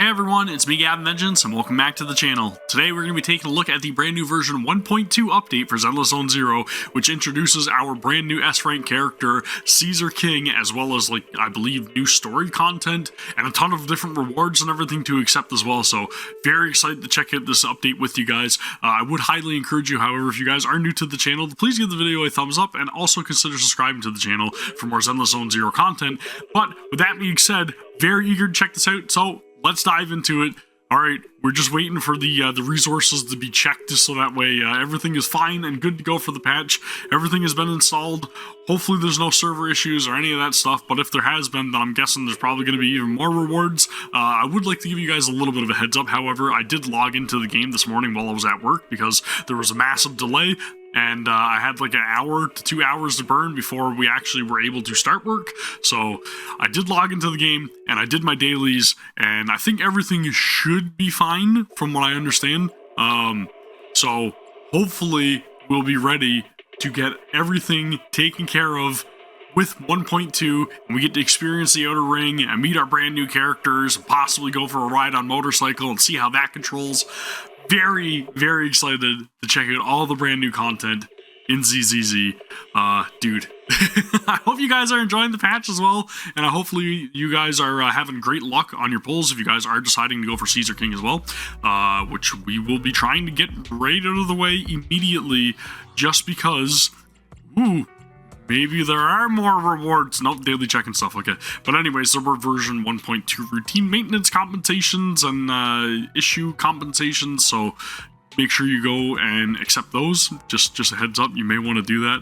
Hey everyone, it's me Gavin, and welcome back to the channel. Today we're going to be taking a look at the brand new version 1.2 update for Zenless Zone 0, which introduces our brand new S-rank character, Caesar King, as well as, I believe, new story content, and a ton of different rewards and everything to accept as well, so very excited to check out this update with you guys. I would highly encourage you, however, if you guys are new to the channel, to please give the video a thumbs up, and also consider subscribing to the channel for more Zenless Zone 0 content. But with that being said, very eager to check this out, so let's dive into it. Alright, we're just waiting for the resources to be checked so that way everything is fine and good to go for the patch. Everything has been installed. Hopefully there's no server issues or any of that stuff, but if there has been, then I'm guessing there's probably going to be even more rewards. I would like to give you guys a little bit of a heads up, however. I did log into the game this morning while I was at work because there was a massive delay. And I had like an hour to 2 hours to burn before we actually were able to start work. So I did log into the game and I did my dailies, and I think everything should be fine from what I understand. So hopefully we'll be ready to get everything taken care of with 1.2, and we get to experience the Outer Ring and meet our brand new characters and possibly go for a ride on motorcycle and see how that controls. Very, very excited to check out all the brand new content in ZZZ. Dude, I hope you guys are enjoying the patch as well, and hopefully you guys are having great luck on your pulls if you guys are deciding to go for Caesar King as well, which we will be trying to get right out of the way immediately, just because, maybe there are more rewards. Nope, daily check and stuff, okay. But anyways, there were version 1.2 routine maintenance compensations and issue compensations, so make sure you go and accept those. Just a heads up, you may want to do that.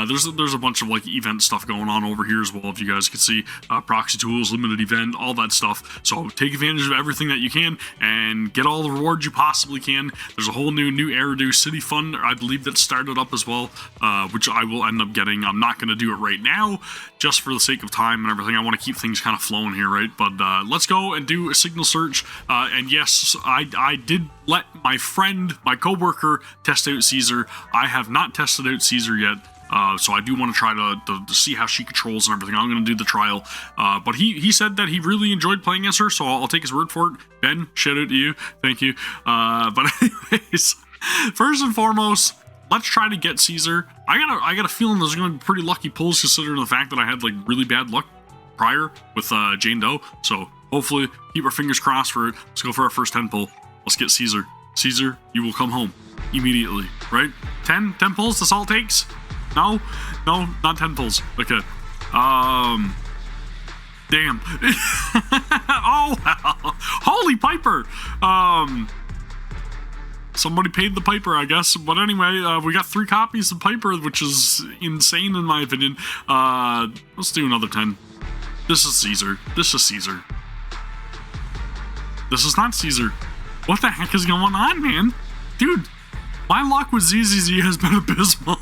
There's a bunch of event stuff going on over here as well, if you guys can see. Proxy tools, limited event, all that stuff. So take advantage of everything that you can and get all the rewards you possibly can. There's a whole new Eridu City Fund, I believe, that started up as well, which I will end up getting. I'm not going to do it right now, just for the sake of time and everything. I want to keep things kind of flowing here, right? But let's go and do a signal search. And yes, I did let my friend, my coworker, test out Caesar. I have not tested out Caesar yet, so I do want to try to see how she controls and everything. I'm going to do the trial, but he said that he really enjoyed playing as her, so I'll take his word for it. Ben, shout out to you, thank you. But anyways, first and foremost, let's try to get Caesar. I got a feeling there's going to be pretty lucky pulls, considering the fact that I had really bad luck prior with Jane Doe. So hopefully keep our fingers crossed for it. Let's go for our first 10 pull. Let's get Caesar. Caesar, you will come home immediately, right? 10 pulls, that's all it takes? No, not 10 pulls. Okay. Damn. Oh, holy Piper. Somebody paid the Piper, I guess. But anyway, we got 3 copies of Piper, which is insane in my opinion. Let's do another 10. This is Caesar. This is Caesar. This is not Caesar. What the heck is going on, man? Dude, my luck with ZZZ has been abysmal.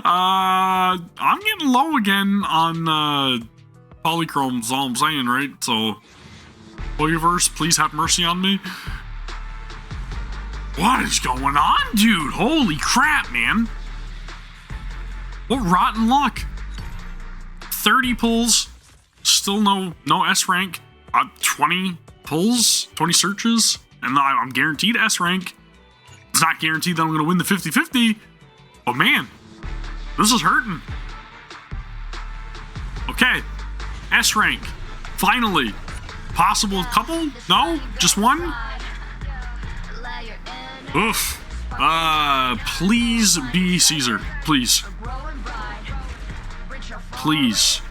I'm getting low again on polychrome, is all I'm saying, right? So, Polyverse, please have mercy on me. What is going on, dude? Holy crap, man. What rotten luck. 30 pulls, still no S rank. 20 pulls, 20 searches, and I'm guaranteed S rank. It's not guaranteed that I'm going to win the 50-50, but man, this is hurting. Okay, S rank, finally. Possible couple? No? Just one? Oof. Please be Caesar. Please. Please.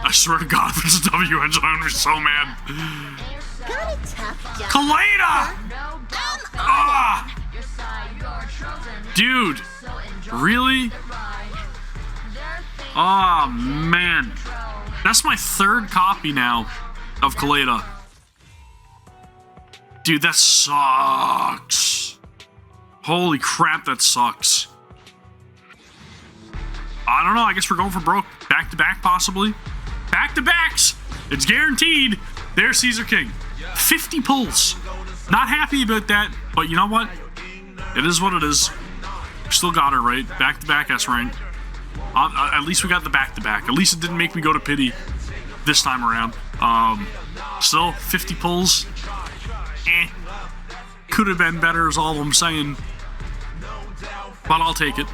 I swear to God, if it's a W engine, I'm gonna be so mad. Kaleda! Ah! Dude, really? Oh man, that's my 3rd copy now of Kaleda. Dude, that sucks. Holy crap, that sucks. I don't know, I guess we're going for broke. Back to back, possibly. Back to backs. It's guaranteed. There's Caesar King. 50 pulls. Not happy about that, but you know what? It is what it is. Still got her, right? Back to back S rank. At least we got the back-to-back. At least it didn't make me go to pity this time around. Still, 50 pulls. Could have been better is all I'm saying. But I'll take it.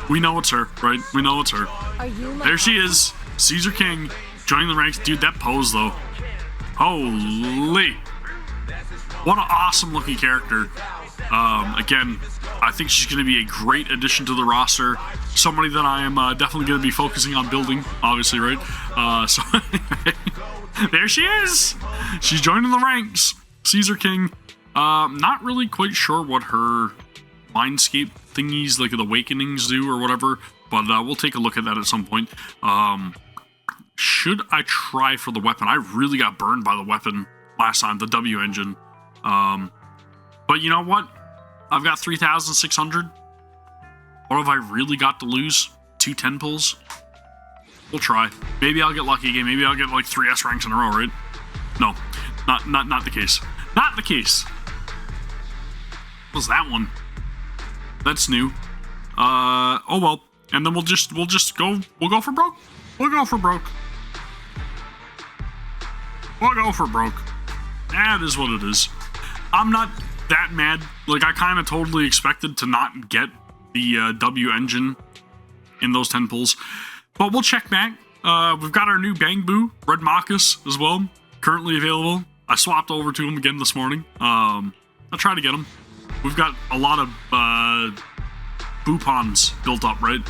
We know it's her, right? We know it's her. There she is. Caesar King joining the ranks. Dude, that pose, though. Holy. What an awesome looking character. Again, I think she's going to be a great addition to the roster. Somebody that I am definitely going to be focusing on building, obviously, right? So, there she is. She's joining the ranks. Caesar King. Not really quite sure what her Mindscape thingies, like the Awakenings, do or whatever, but we'll take a look at that at some point. Should I try for the weapon? I really got burned by the weapon last time, the W engine. But you know what? I've got 3,600. What have I really got to lose? 2 10 pulls? We'll try. Maybe I'll get lucky again. Maybe I'll get like 3 S ranks in a row, right? No, not the case. Not the case. What was that one? That's new. Oh well. And then we'll go for broke. We'll go for broke. We'll go for broke. That is what it is. I'm not that mad. Like, I kind of totally expected to not get the W engine in those 10 pulls. But we'll check back. We've got our new Bang Boo, Red Marcus, as well. Currently available. I swapped over to him again this morning. I'll try to get him. We've got a lot of Boopons built up, right?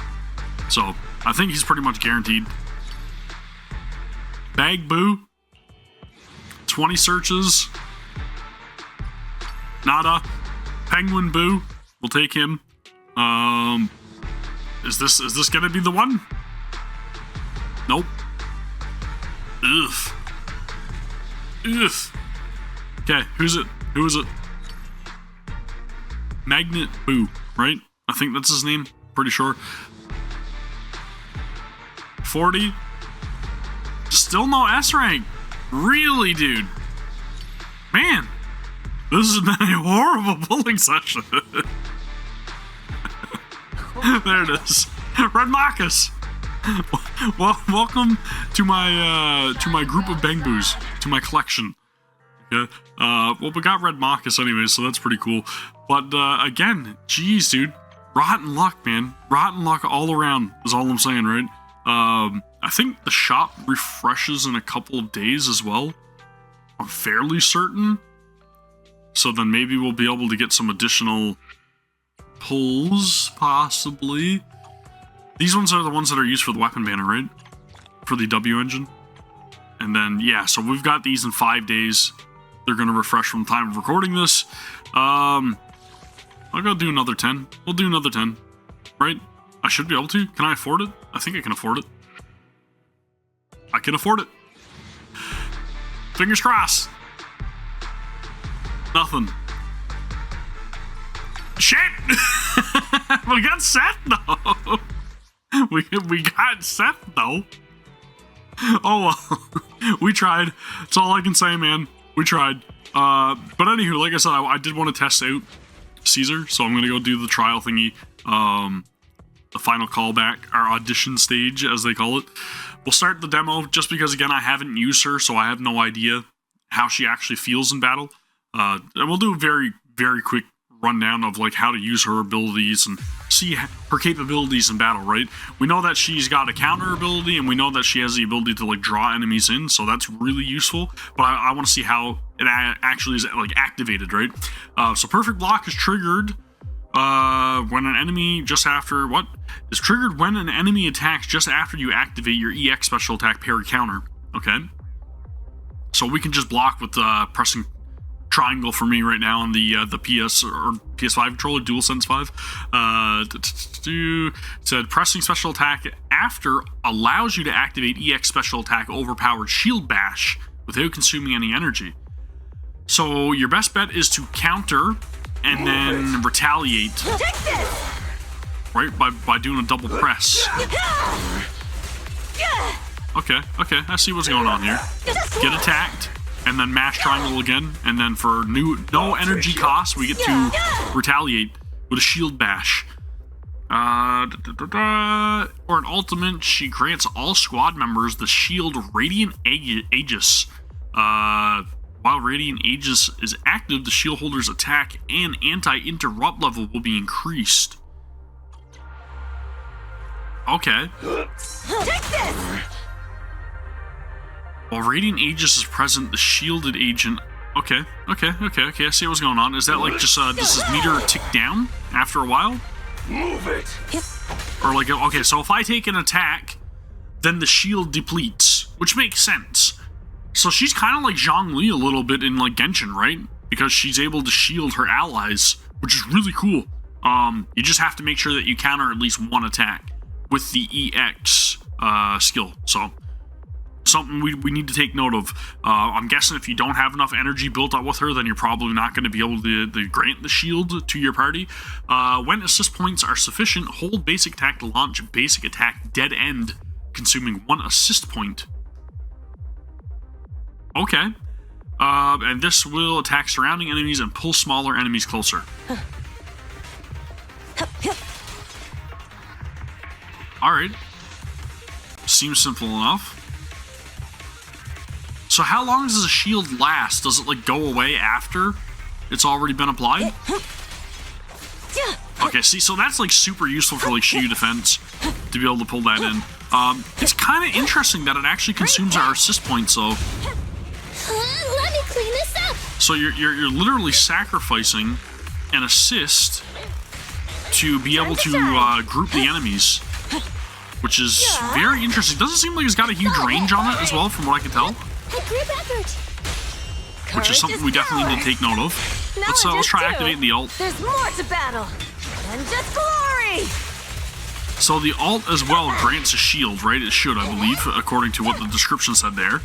So, I think he's pretty much guaranteed. Bag Boo. 20 searches. Nada. Penguin Boo. We'll take him. Is this gonna be the one? Nope. Ugh. Ugh. Okay, who's it? Who is it? Magnet Boo, right? I think that's his name. Pretty sure. 40. Still no S rank. Really, dude? Man, this has been a horrible pulling session. There it is. Red Marcus. Well, welcome to my group of Bang Boos, to my collection. Okay. Well, we got Red Marcus anyway, so that's pretty cool. But again, geez, dude, rotten luck, man. Rotten luck all around is all I'm saying, right? I think the shop refreshes in a couple of days as well. I'm fairly certain. So then maybe we'll be able to get some additional pulls, possibly. These ones are the ones that are used for the weapon banner, right? For the W engine. And then, yeah, so we've got these in 5 days. They're going to refresh from the time of recording this. I'll go do another 10. We'll do another 10, right? I should be able to. Can I afford it? I think I can afford it. I can afford it. Fingers crossed. Nothing. Shit! We got Seth, though. We got Seth, though. Oh, well. We tried. That's all I can say, man. We tried. But anywho, like I said, I did want to test out Caesar, so I'm going to go do the trial thingy. The final callback, our audition stage, as they call it. We'll start the demo just because, again, I haven't used her, so I have no idea how she actually feels in battle. And we'll do a very, very quick rundown of like how to use her abilities and see her capabilities in battle, right? We know that she's got a counter ability, and we know that she has the ability to like draw enemies in, so that's really useful. But I want to see how it actually is like activated, right? So perfect block is triggered when an enemy just after what is triggered when an enemy attacks just after you activate your EX special attack parry counter. Okay, so we can just block with pressing triangle for me right now on the PS or PS5 controller, DualSense 5. Said pressing special attack after allows you to activate EX special attack overpowered shield bash without consuming any energy. So your best bet is to counter and then retaliate, right, by doing a double press. Okay, I see what's going on here. Get attacked, and then mash triangle again, and then for no energy cost, we get to retaliate with a shield bash. Or an ultimate, she grants all squad members the shield Radiant Aegis. While Radiant Aegis is active, the shield holder's attack and anti-interrupt level will be increased. Okay. Take this! While Radiant Aegis is present, the shielded agent... Okay, I see what's going on. Is that like just, does his meter tick down after a while? Move it! Or like, okay, so if I take an attack, then the shield depletes, which makes sense. So she's kind of like Zhongli a little bit in like Genshin, right? Because she's able to shield her allies, which is really cool. You just have to make sure that you counter at least one attack with the EX skill. So something we need to take note of. I'm guessing if you don't have enough energy built up with her, then you're probably not going to be able to grant the shield to your party. When assist points are sufficient, hold basic attack to launch basic attack dead end, consuming 1 assist point. Okay. And this will attack surrounding enemies and pull smaller enemies closer. Alright. Seems simple enough. So how long does a shield last? Does it like go away after it's already been applied? Okay, see, so that's like super useful for like Shiyu defense to be able to pull that in. It's kind of interesting that it actually consumes our assist points, though. Let me clean this up. So you're literally sacrificing an assist to be able to group the enemies, which is very interesting. Doesn't seem like it's got a huge range on it as well, from what I can tell. Which is something we definitely need to take note of. Let's try activating the ult. There's more to battle than just glory. So the ult as well grants a shield, right? It should, I believe, according to what the description said there.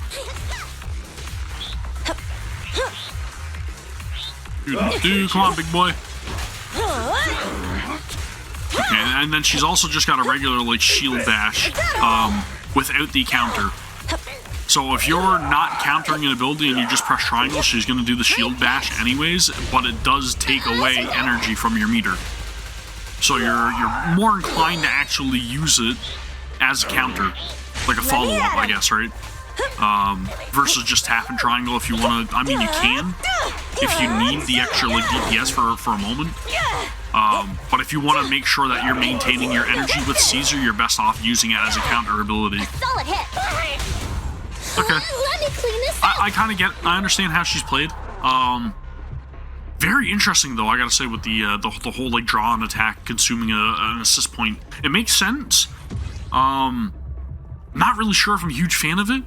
Dude, come on, big boy. Okay, and then she's also just got a regular like shield bash without the counter. So if you're not countering an ability and you just press triangle, she's going to do the shield bash anyways, but it does take away energy from your meter. So you're more inclined to actually use it as a counter, like a follow-up, I guess, right? Versus just tap and triangle if you want to. I mean, you can if you need the extra like DPS for a moment. But if you want to make sure that you're maintaining your energy with Caesar, you're best off using it as a counter ability. Solid hit. Okay. Let me clean this up. I kind of get. I understand how she's played. Very interesting though, I gotta say, with the whole like draw and attack consuming an assist point. It makes sense. Not really sure if I'm a huge fan of it,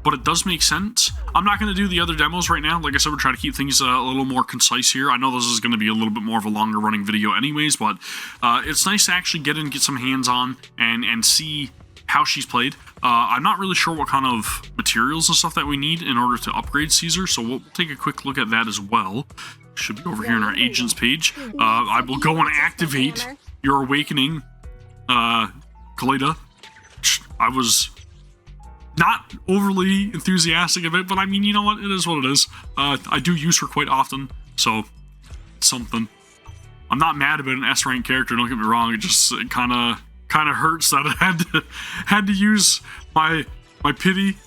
but it does make sense. I'm not going to do the other demos right now. Like I said, we're trying to keep things a little more concise here. I know this is going to be a little bit more of a longer running video anyways, but it's nice to actually get some hands on and see how she's played. I'm not really sure what kind of materials and stuff that we need in order to upgrade Caesar, so we'll take a quick look at that as well. Should be over here in our agents page. I will go and activate your awakening, Kaleda. I was not overly enthusiastic of it, but I mean, you know what? It is what it is. I do use her quite often, so it's something. I'm not mad about an S rank character. Don't get me wrong. It just kind of hurts that I had to use my pity,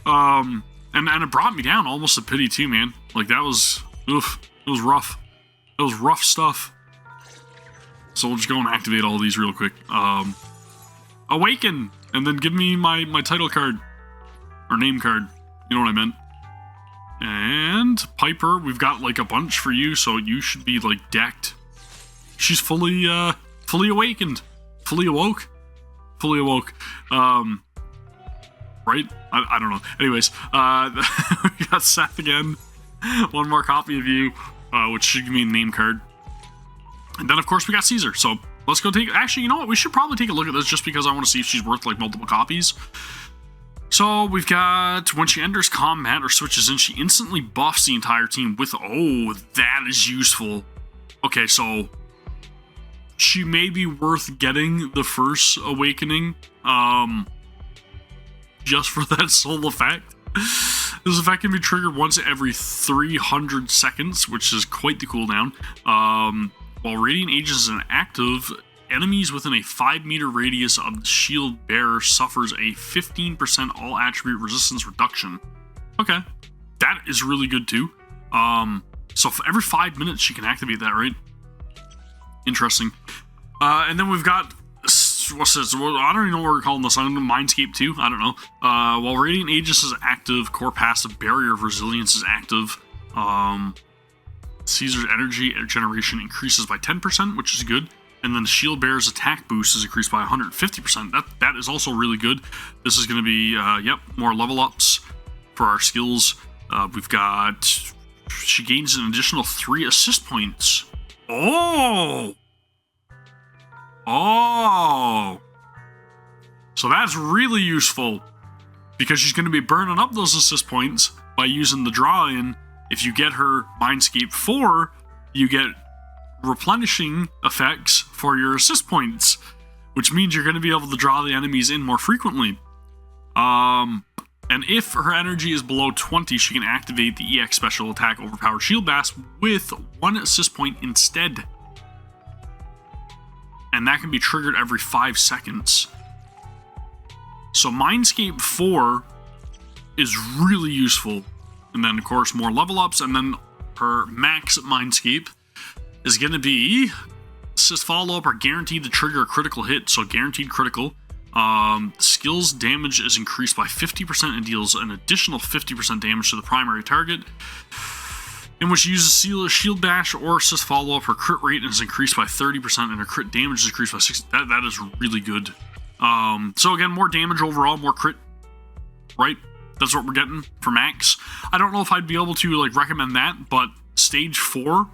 and it brought me down almost to pity too, man. Like that was oof. It was rough. It was rough stuff. So we'll just go and activate all these real quick. Awaken, and then give me my title card. Or name card. You know what I meant. And Piper, we've got like a bunch for you, so you should be like decked. She's fully awakened. Fully awoke. Right? I don't know. Anyways, we got Seth again. One more copy of you, which should give me a name card. And then of course we got Caesar, so let's go take... Actually, you know what? We should probably take a look at this just because I want to see if she's worth like multiple copies. So we've got, when she enters combat or switches in, she instantly buffs the entire team with... Oh, that is useful. Okay, so she may be worth getting the first awakening, just for that sole effect. This effect can be triggered once every 300 seconds, which is quite the cooldown. While Radiant Aegis is inactive, enemies within a 5-meter radius of the shield bearer suffers a 15% all attribute resistance reduction. Okay, that is really good too. So for every 5 minutes she can activate that, right? Interesting. And then we've got, what's this? Well, I don't even know what we're calling this. I'm going to Mindscape 2. I don't know. While Radiant Aegis is active, core passive Barrier of Resilience is active. Caesar's energy generation increases by 10%, which is good. And then the Shield Bearer's attack boost is increased by 150%. That is also really good. This is going to be, more level ups for our skills. We've got, she gains an additional 3 assist points. Oh! So that's really useful, because she's going to be burning up those assist points by using the draw-in. If you get her Mindscape 4, you get replenishing effects for your assist points, which means you're going to be able to draw the enemies in more frequently. And if her energy is below 20, she can activate the EX Special Attack Overpowered Shield Bash with 1 assist point instead. And that can be triggered every 5 seconds. So Mindscape 4 is really useful. And then, of course, more level ups. And then her max Mindscape is going to be assist follow-up are guaranteed to trigger a critical hit. So guaranteed critical. Skills damage is increased by 50% and deals an additional 50% damage to the primary target. In which she uses Shield Bash or Assist Follow-Up, her crit rate is increased by 30% and her crit damage is increased by 60%. That is really good. So again, more damage overall, more crit, right? That's what we're getting for max. I don't know if I'd be able to recommend that, but Stage 4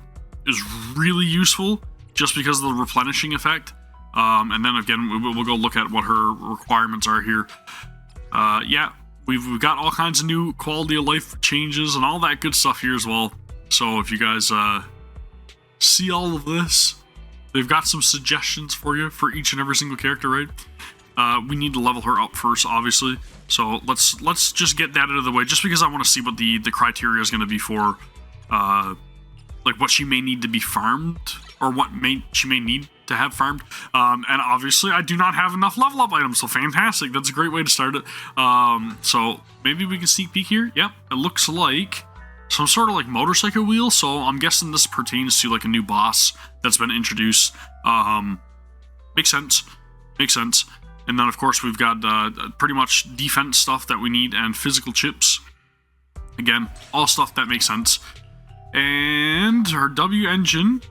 is really useful just because of the replenishing effect. And then again, we'll go look at what her requirements are here. We've got all kinds of new quality of life changes and all that good stuff here as well. So if you guys see all of this, they've got some suggestions for you for each and every single character, right? We need to level her up first, obviously. So let's just get that out of the way, just because I want to see what the criteria is going to be for, what she may need to be farmed, or what she may need to have farmed. And obviously, I do not have enough level up items, so fantastic. That's a great way to start it. So maybe we can sneak peek here. Yep, it looks like some sort of motorcycle wheel, so I'm guessing this pertains to a new boss that's been introduced. Makes sense. And then of course we've got pretty much defense stuff that we need and physical chips. Again, all stuff that makes sense. And her W engine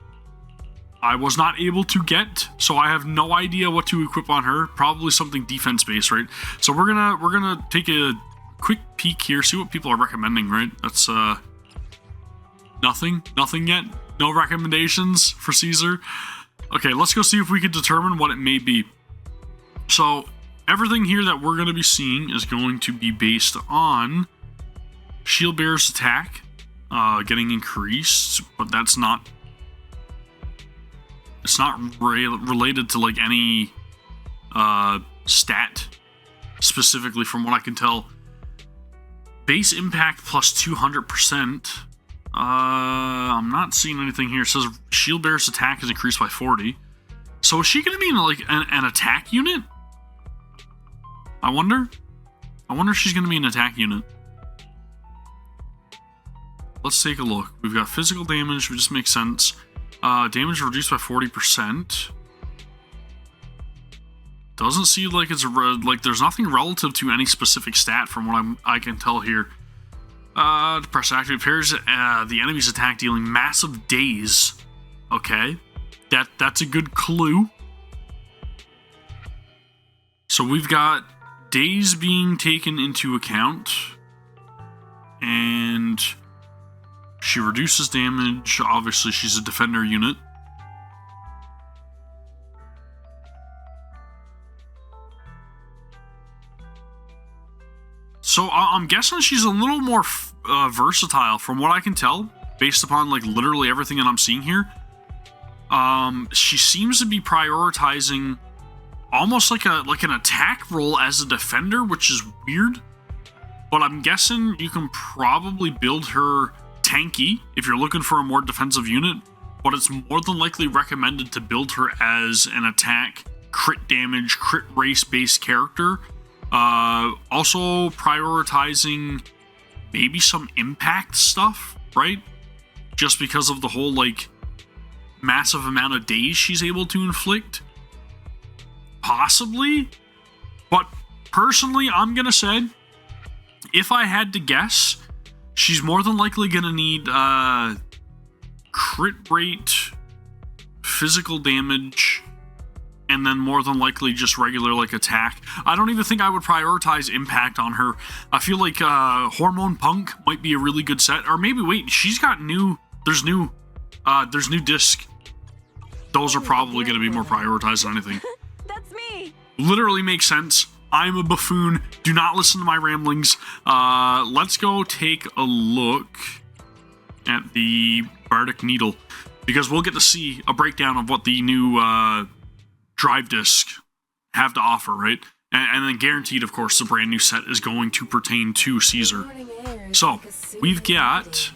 I was not able to get, so I have no idea what to equip on her. Probably something defense based, right? So we're gonna take a quick peek here, see what people are recommending, right? That's nothing yet. No recommendations for Caesar. Okay, let's go see if we can determine what it may be. So everything here that we're going to be seeing is going to be based on Shield Bearer's attack getting increased, but that's not. It's not related to any stat specifically, from what I can tell. Base impact plus 200%. I'm not seeing anything here. It says Shield Bearer's attack is increased by 40. So is she going to be in an attack unit? I wonder if she's going to be an attack unit. Let's take a look. We've got physical damage, which just makes sense. Damage reduced by 40%. Doesn't seem like it's there's nothing relative to any specific stat from what I can tell here. Press activate pairs the enemy's attack, dealing massive daze. Okay, that's a good clue. So we've got daze being taken into account, and she reduces damage. Obviously, she's a defender unit. So I'm guessing she's a little more versatile from what I can tell, based upon literally everything that I'm seeing here. She seems to be prioritizing almost like an attack role as a defender, which is weird. But I'm guessing you can probably build her tanky if you're looking for a more defensive unit, but it's more than likely recommended to build her as an attack, crit damage, crit race-based character. Also prioritizing maybe some impact stuff, right? Just because of the whole, like, massive amount of days she's able to inflict. Possibly. But personally, I'm gonna say, if I had to guess, she's more than likely gonna need crit rate, physical damage, and then more than likely just regular, like, attack. I don't even think I would prioritize impact on her. I feel like Hormone Punk might be a really good set. Or maybe, wait, she's got new... There's new disc. Those are probably going to be more prioritized than anything. That's me. Literally makes sense. I'm a buffoon. Do not listen to my ramblings. Let's go take a look at the Bardic Needle, because we'll get to see a breakdown of what the new drive disc have to offer, right? And then guaranteed, of course, the brand new set is going to pertain to Caesar. So, we've got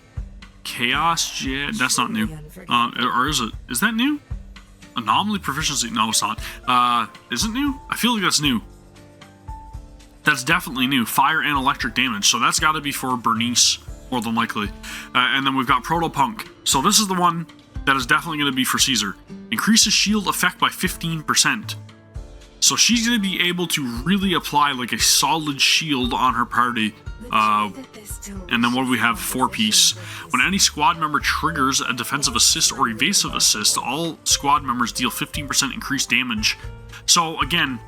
Chaos Jet. That's not new. Or is it? Is that new? Anomaly Proficiency. No, it's not. Is it new? I feel like that's new. That's definitely new. Fire and electric damage. So that's got to be for Bernice, more than likely. And then we've got Proto-Punk. So this is the one that is definitely going to be for Caesar. Increases shield effect by 15%. So she's going to be able to really apply like a solid shield on her party. And then what do we have? 4-piece. When any squad member triggers a defensive assist or evasive assist, all squad members deal 15% increased damage. So again,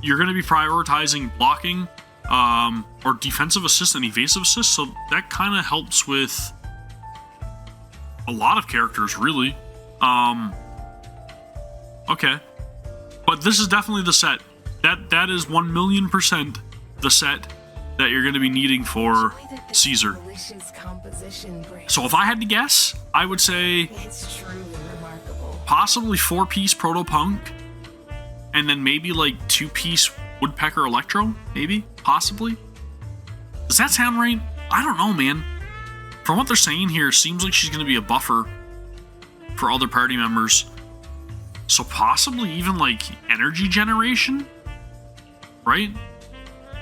you're going to be prioritizing blocking or defensive assist and evasive assist. So that kind of helps with a lot of characters, really. Okay. But this is definitely the set. That is 1,000,000% the set that you're going to be needing for Caesar. So if I had to guess, I would say possibly 4-piece Proto-Punk, and then maybe like 2-piece Woodpecker Electro, maybe, possibly. Does that sound right? I don't know, man. From what they're saying here, it seems like she's going to be a buffer for other party members. So possibly even like energy generation, right?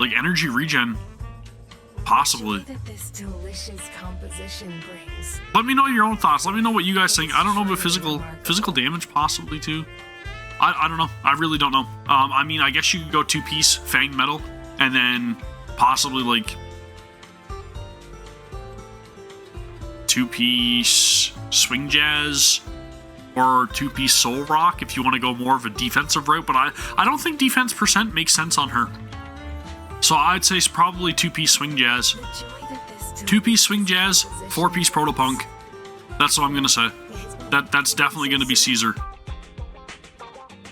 Like energy regen, possibly. Let me know your own thoughts. Let me know what you guys think. I don't know about physical damage, possibly too. I don't know. I really don't know. I mean, I guess you could go 2-piece Fang Metal, and then possibly like 2-piece Swing Jazz, or 2-piece Soul Rock if you want to go more of a defensive route. But I don't think defense percent makes sense on her. So I'd say it's probably 2-piece Swing Jazz. 2-piece Swing Jazz, 4-piece Proto-Punk. That's what I'm going to say. That's definitely going to be Caesar.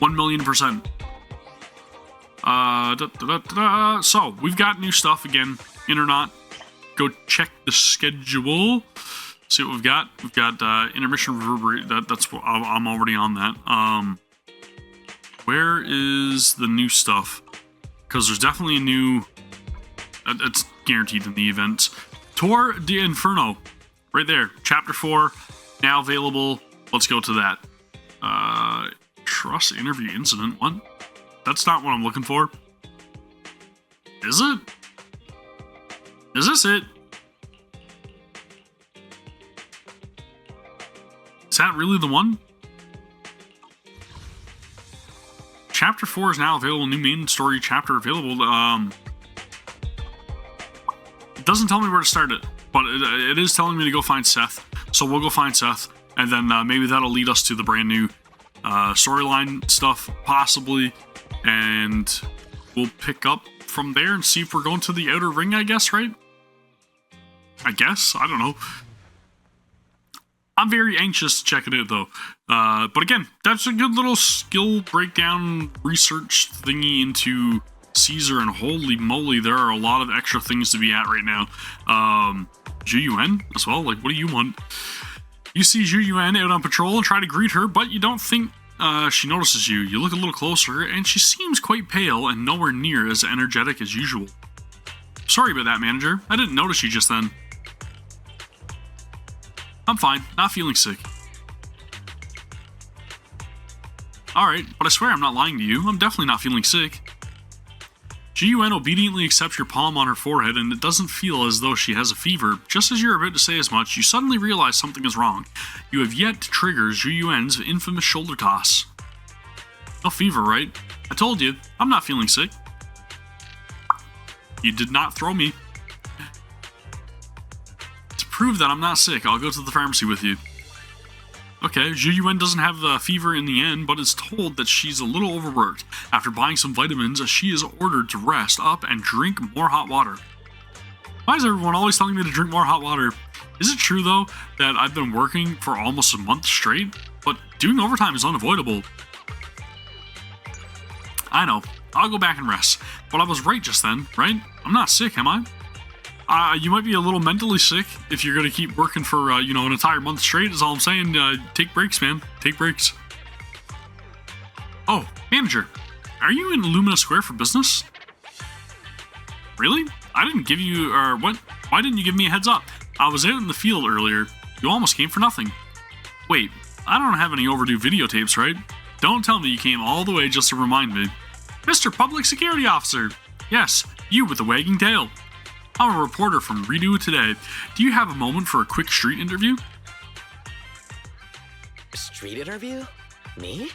1,000,000%. So, we've got new stuff again. In or not, go check the schedule. See what we've got. We've got Intermission Reverberate. That's what I'm already on that. Where is the new stuff? Because there's definitely a new... It's guaranteed in the events. Tour de Inferno. Right there. Chapter 4. Now available. Let's go to that. Trust interview incident. What? That's not what I'm looking for. Is it? Is this it? Is that really the one? Chapter 4 is now available. New main story chapter available. It doesn't tell me where to start it, but it is telling me to go find Seth. So we'll go find Seth, and then maybe that'll lead us to the brand new storyline stuff, possibly, and we'll pick up from there and see if we're going to the outer ring, I guess, right? I guess. I don't know. I'm very anxious to check it out, though. But again, that's a good little skill breakdown research thingy into Caesar, and holy moly, there are a lot of extra things to be at right now. Zhu Yuan as well. Like, what do you want? You see Zhu Yuan out on patrol and try to greet her, but you don't think she notices you. You look a little closer, and she seems quite pale and nowhere near as energetic as usual. Sorry about that, manager. I didn't notice you just then. I'm fine. Not feeling sick. Alright, but I swear I'm not lying to you. I'm definitely not feeling sick. GUN obediently accepts your palm on her forehead, and it doesn't feel as though she has a fever. Just as you're about to say as much, you suddenly realize something is wrong. You have yet to trigger GUN's infamous shoulder toss. No fever, right? I told you, I'm not feeling sick. You did not throw me. To prove that I'm not sick, I'll go to the pharmacy with you. Okay, Zhu doesn't have the fever in the end, but is told that she's a little overworked. After buying some vitamins, she is ordered to rest up and drink more hot water. Why is everyone always telling me to drink more hot water? Is it true, though, that I've been working for almost a month straight? But doing overtime is unavoidable. I know. I'll go back and rest. But I was right just then, right? I'm not sick, am I? You might be a little mentally sick if you're going to keep working for, an entire month straight, is all I'm saying. Take breaks, man. Take breaks. Oh, manager. Are you in Lumina Square for business? Really? I didn't give you, what? Why didn't you give me a heads up? I was out in the field earlier. You almost came for nothing. Wait, I don't have any overdue videotapes, right? Don't tell me you came all the way just to remind me. Mr. Public Security Officer. Yes, you with the wagging tail. I'm a reporter from Redo Today. Do you have a moment for a quick street interview? Street interview? Me?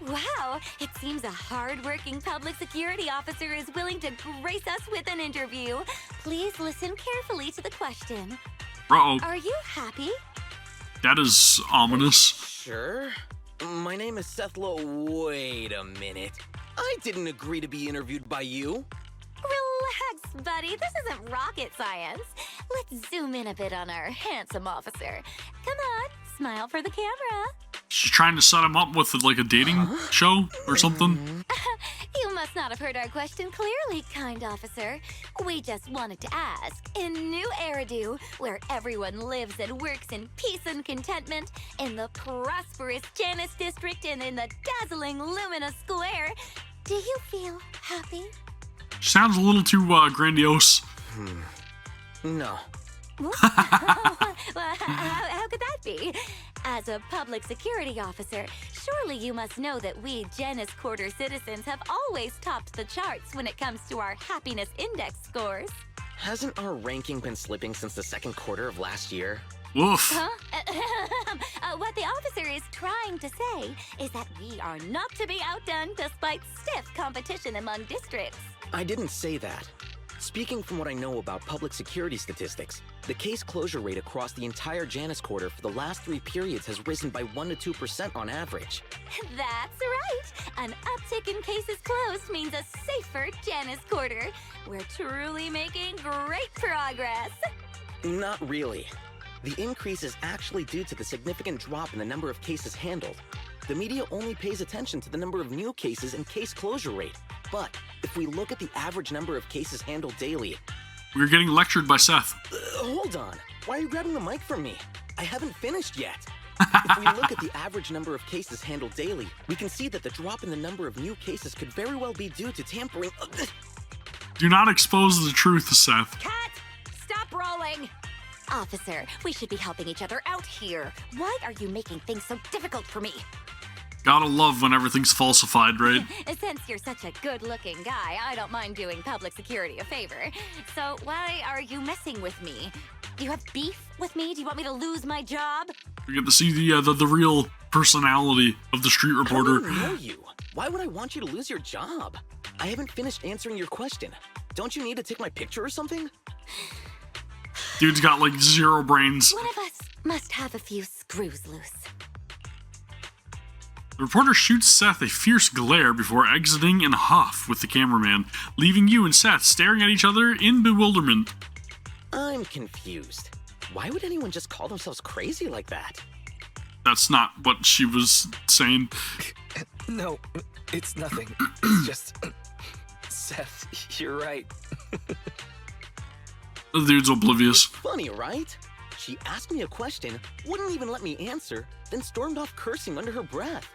Wow, it seems a hard-working public security officer is willing to grace us with an interview. Please listen carefully to the question. Uh-oh. Are you happy? That is ominous. Sure. My name is Seth Lowe. Wait a minute. I didn't agree to be interviewed by you. Relax, buddy. This isn't rocket science. Let's zoom in a bit on our handsome officer. Come on, smile for the camera. She's trying to set him up with, like, a dating show or something. You must not have heard our question clearly, kind officer. We just wanted to ask, in New Eridu, where everyone lives and works in peace and contentment, in the prosperous Janus district and in the dazzling Lumina Square, do you feel happy? Sounds a little too, grandiose. No. Well, how could that be? As a public security officer, surely you must know that we Janus Quarter citizens have always topped the charts when it comes to our happiness index scores. Hasn't our ranking been slipping since the second quarter of last year? Woof. Huh? What the officer is trying to say is that we are not to be outdone despite stiff competition among districts. I didn't say that. Speaking from what I know about public security statistics, the case closure rate across the entire Janus Quarter for the last 3 periods has risen by 1 to 2% on average. That's right. An uptick in cases closed means a safer Janus Quarter. We're truly making great progress. Not really. The increase is actually due to the significant drop in the number of cases handled. The media only pays attention to the number of new cases and case closure rate. But if we look at the average number of cases handled daily... We're getting lectured by Seth. Hold on. Why are you grabbing the mic from me? I haven't finished yet. If we look at the average number of cases handled daily, we can see that the drop in the number of new cases could very well be due to tampering... Do not expose the truth, Seth. Cat, stop rolling. Officer, we should be helping each other out here. Why are you making things so difficult for me? Gotta love when everything's falsified, right? Since you're such a good-looking guy, I don't mind doing public security a favor. So why are you messing with me? Do you have beef with me? Do you want me to lose my job? We get to see the real personality of the street reporter. I don't even know you. Why would I want you to lose your job? I haven't finished answering your question. Don't you need to take my picture or something? Dude's got like 0 brains. One of us must have a few screws loose. The reporter shoots Seth a fierce glare before exiting in a huff with the cameraman, leaving you and Seth staring at each other in bewilderment. I'm confused. Why would anyone just call themselves crazy like that? That's not what she was saying. No, it's nothing. It's just... Seth, you're right. The dude's oblivious. Funny, right? She asked me a question, wouldn't even let me answer, then stormed off cursing under her breath.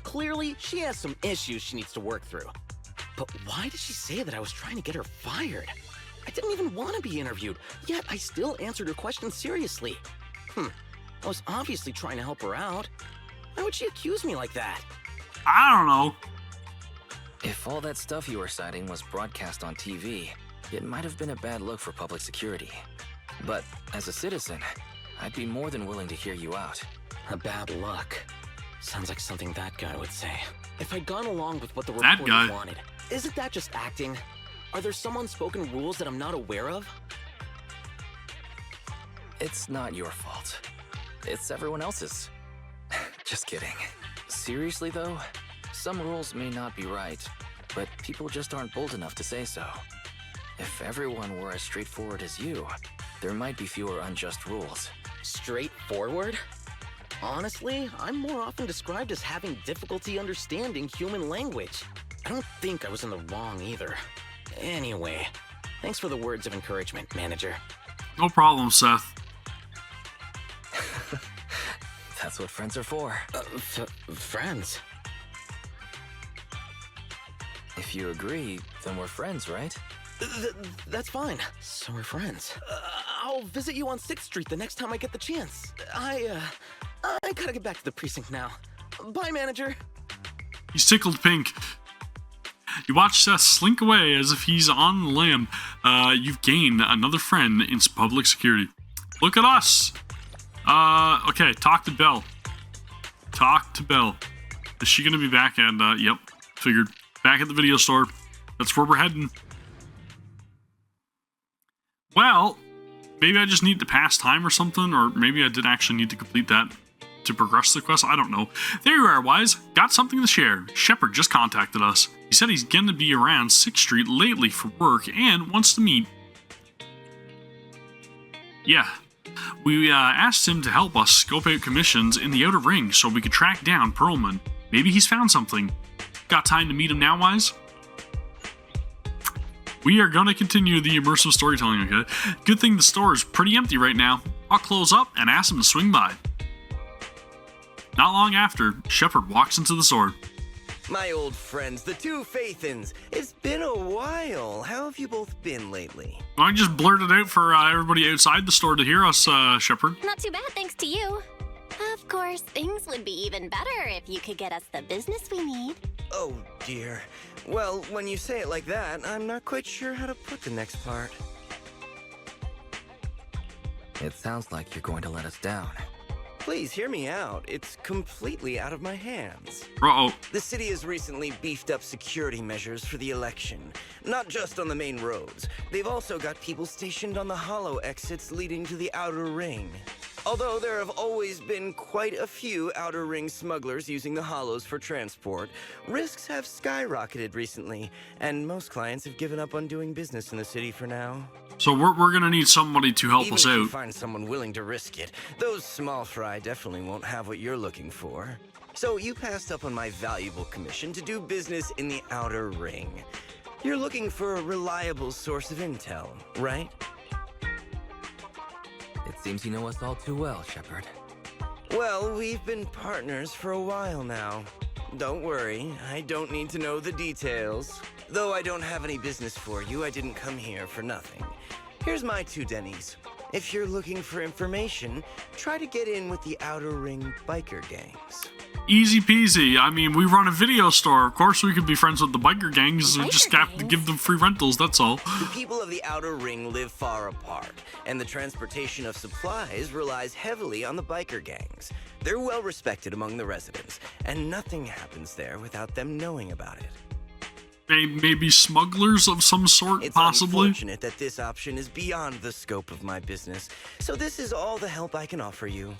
Clearly, she has some issues she needs to work through. But why did she say that I was trying to get her fired? I didn't even want to be interviewed, yet I still answered her question seriously. I was obviously trying to help her out. Why would she accuse me like that? I don't know. If all that stuff you were citing was broadcast on TV, it might have been a bad look for public security. But as a citizen, I'd be more than willing to hear you out. A bad luck. Sounds like something that guy would say. If I'd gone along with what the That reporter guy. wanted, isn't that just acting? Are there some unspoken rules that I'm not aware of? It's not your fault. It's everyone else's. Just kidding. Seriously though, some rules may not be right, but people just aren't bold enough to say so. If everyone were as straightforward as you, there might be fewer unjust rules. Straightforward? Honestly, I'm more often described as having difficulty understanding human language. I don't think I was in the wrong either. Anyway, thanks for the words of encouragement, manager. No problem, Seth. That's what friends are for. Friends? If you agree, then we're friends, right? That's fine. So we're friends. I'll visit you on 6th Street the next time I get the chance. I gotta get back to the precinct now. Bye, manager. He's tickled pink. You watch Seth slink away as if he's on the lam. You've gained another friend in public security. Look at us. Okay, talk to Belle. Talk to Belle. Is she gonna be back at, yep, figured. Back at the video store. That's where we're heading. Well, maybe I just need to pass time or something, or maybe I did actually need to complete that to progress the quest. I don't know. There you are, Wise. Got something to share. Shepard just contacted us. He said he's gonna be around 6th Street lately for work and wants to meet. Yeah. We asked him to help us scope out commissions in the Outer Ring so we could track down Perlman. Maybe he's found something. Got time to meet him now, Wise? We are going to continue the immersive storytelling, okay? Good thing the store is pretty empty right now. I'll close up and ask him to swing by. Not long after, Shepard walks into the store. My old friends, the two Faithins. It's been a while. How have you both been lately? I just blurted out for everybody outside the store to hear us, Shepard. Not too bad, thanks to you. Of course, things would be even better if you could get us the business we need. Oh, dear. Well, when you say it like that, I'm not quite sure how to put the next part. It sounds like you're going to let us down. Please hear me out. It's completely out of my hands. Uh-oh. The city has recently beefed up security measures for the election. Not just on the main roads. They've also got people stationed on the hollow exits leading to the Outer Ring. Although there have always been quite a few Outer Ring smugglers using the hollows for transport, risks have skyrocketed recently, and most clients have given up on doing business in the city for now. So we're gonna need somebody to help us Even if you out. find someone willing to risk it, those small fry definitely won't have what you're looking for. So you passed up on my valuable commission to do business in the Outer Ring. You're looking for a reliable source of intel, right? It seems you know us all too well, Shepard. Well, we've been partners for a while now. Don't worry, I don't need to know the details. Though I don't have any business for you, I didn't come here for nothing. Here's my 2 dennies. If you're looking for information, try to get in with the Outer Ring biker gangs. Easy peasy. I mean, we run a video store. Of course we could be friends with the biker gangs. We just have to give them free rentals, that's all. The people of the Outer Ring live far apart, and the transportation of supplies relies heavily on the biker gangs. They're well respected among the residents, and nothing happens there without them knowing about it. Maybe smugglers of some sort, It's possibly? unfortunate that this option is beyond the scope of my business, so this is all the help I can offer you.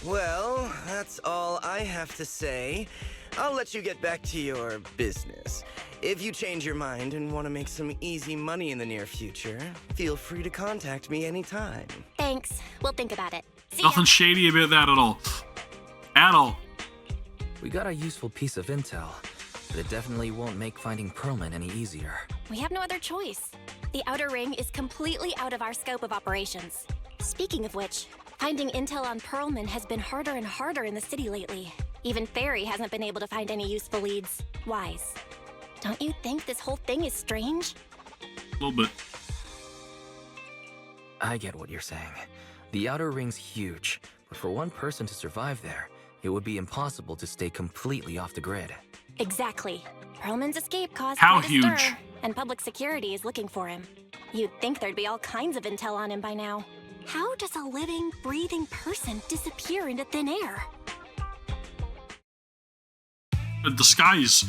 Well, that's all I have to say. I'll let you get back to your business. If you change your mind and want to make some easy money in the near future, feel free to contact me anytime. Thanks. We'll think about it. See ya. Nothing shady about that at all. At all. We got a useful piece of intel, but it definitely won't make finding Perlman any easier. We have no other choice. The Outer Ring is completely out of our scope of operations. Speaking of which, finding intel on Perlman has been harder and harder in the city lately. Even Ferry hasn't been able to find any useful leads. Wise, don't you think this whole thing is strange? A little bit. I get what you're saying. The Outer Ring's huge, but for one person to survive there, it would be impossible to stay completely off the grid. Exactly. Perlman's escape caused How quite a stir, huge? and public security is looking for him. You'd think there'd be all kinds of intel on him by now. How does a living, breathing person disappear into thin air? The skies.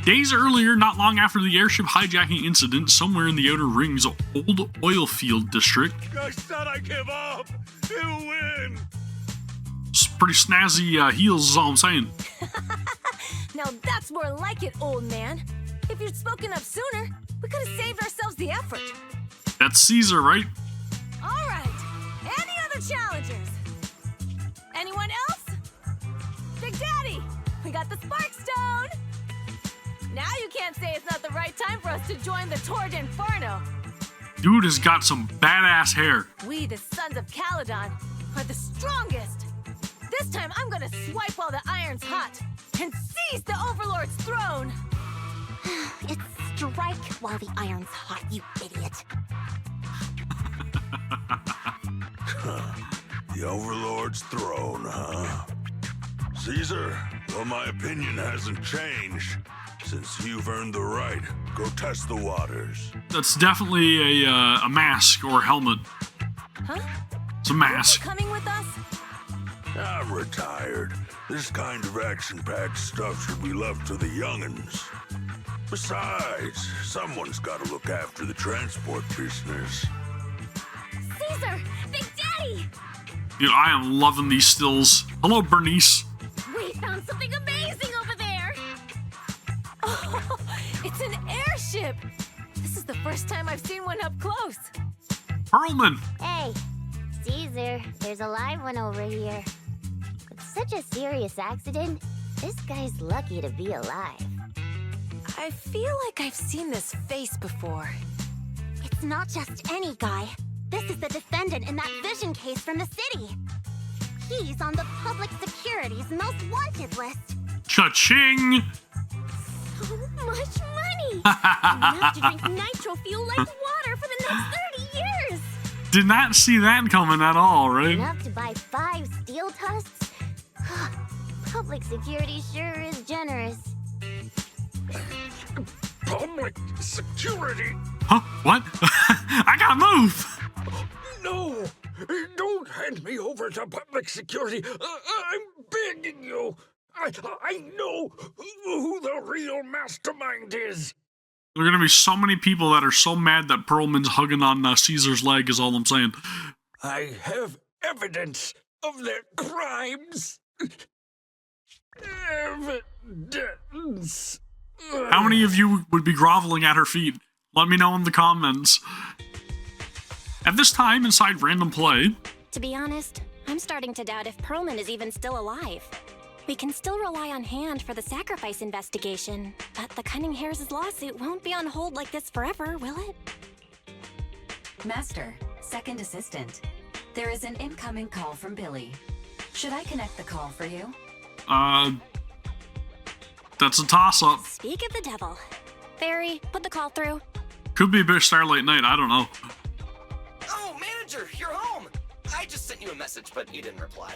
Days earlier, not long after the airship hijacking incident, somewhere in the Outer Ring's old oil field district. I said I give up! You win! It's pretty snazzy heels is all I'm saying. Now that's more like it, old man. If you'd spoken up sooner, we could have saved ourselves the effort. That's Caesar, right? All right. Any other challengers? Anyone else? Big Daddy, we got the Spark Stone. Now you can't say it's not the right time for us to join the Tord Inferno. Dude has got some badass hair. We, the Sons of Caledon, are the strongest. This time I'm gonna swipe while the iron's hot and seize the Overlord's throne. It's strike while the iron's hot, you idiot. The Overlord's throne, huh? Caesar, well, my opinion hasn't changed. Since you've earned the right, go test the waters. That's definitely a mask or helmet. Huh? It's a mask. Coming with us? I'm retired. This kind of action-packed stuff should be left to the young'uns. Besides, someone's got to look after the transport business. Caesar! Big Daddy! Dude, I am loving these stills. Hello, Bernice. We found something amazing over there! Oh, it's an airship! This is the first time I've seen one up close. Perlman. Hey, Caesar, there's a live one over here. With such a serious accident, this guy's lucky to be alive. I feel like I've seen this face before. It's not just any guy. This is the defendant in that vision case from the city. He's on the public security's most wanted list. Cha-ching. So much money! Enough to drink nitro fuel like water for the next 30 years! Did not see that coming at all, right? Enough to buy 5 steel tusks? Public security sure is generous. Public security? Huh? What? I gotta move! No! Don't hand me over to public security! I'm begging you! I know who the real mastermind is! There are gonna be so many people that are so mad that Perlman's hugging on Caesar's leg is all I'm saying. I have evidence of their crimes! Evidence! How many of you would be groveling at her feet? Let me know in the comments. At this time, inside Random Play... To be honest, I'm starting to doubt if Perlman is even still alive. We can still rely on Hand for the sacrifice investigation, but the Cunning Hares' lawsuit won't be on hold like this forever, will it? Master, second assistant. There is an incoming call from Billy. Should I connect the call for you? That's a toss-up. Speak of the devil. Barry, put the call through. Could be a bit Starlight Night, I don't know. Oh, manager, you're home! I just sent you a message, but you didn't reply.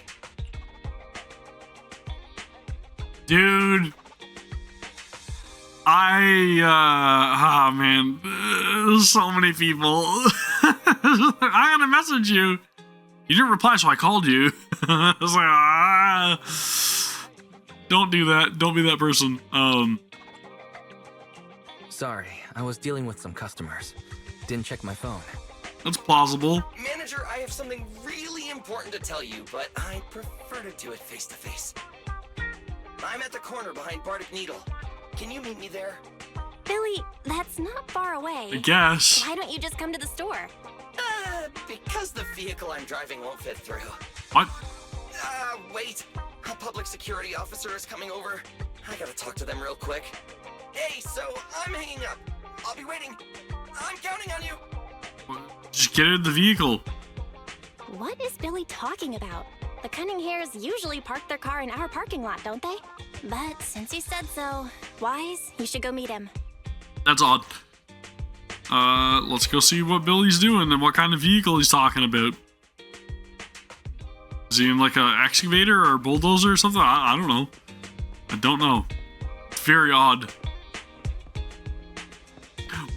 Dude. Oh man. So many people. I'm gonna message you. You didn't reply, so I called you. I was like, don't do that. Don't be that person. Sorry, I was dealing with some customers. Didn't check my phone. That's plausible. Manager, I have something really important to tell you, but I prefer to do it face to face. I'm at the corner behind Bardic Needle. Can you meet me there? Billy, that's not far away. I guess. Why don't you just come to the store? Because the vehicle I'm driving won't fit through. What? Wait. A public security officer is coming over. I gotta talk to them real quick. Hey, so I'm hanging up. I'll be waiting. I'm counting on you. Just get in the vehicle. What is Billy talking about? The Cunning Hares usually park their car in our parking lot, don't they? But since you said so, Wise, you should go meet him. That's odd. Let's go see what Billy's doing and what kind of vehicle he's talking about. Is he in like a excavator or a bulldozer or something? I don't know. I don't know. It's very odd.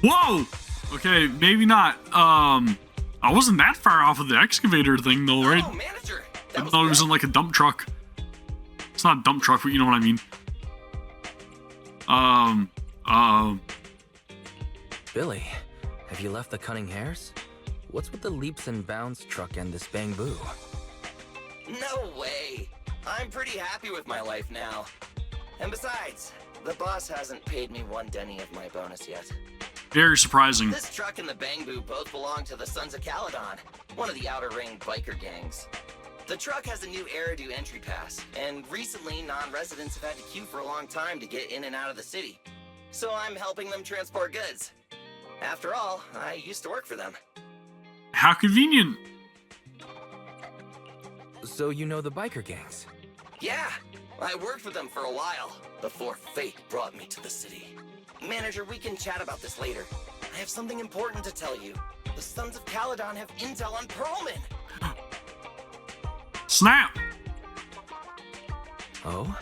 Whoa! Okay, maybe not. I wasn't that far off of the excavator thing though, right? Oh, manager! I thought it was in like a dump truck. It's not a dump truck, but you know what I mean. Billy, have you left the Cunning Hares? What's with the leaps and bounds truck and this bamboo? No way! I'm pretty happy with my life now. And besides, the boss hasn't paid me 1 denny of my bonus yet. Very surprising. This truck and the Bangbu both belong to the Sons of Caledon, one of the Outer Ring biker gangs. The truck has a new Eridu entry pass, and recently non-residents have had to queue for a long time to get in and out of the city. So I'm helping them transport goods. After all, I used to work for them. How convenient. So you know the biker gangs? Yeah, I worked with them for a while, before fate brought me to the city. Manager, we can chat about this later. I have something important to tell you. The Sons of Caledon have intel on Pearlman. Snap! Oh?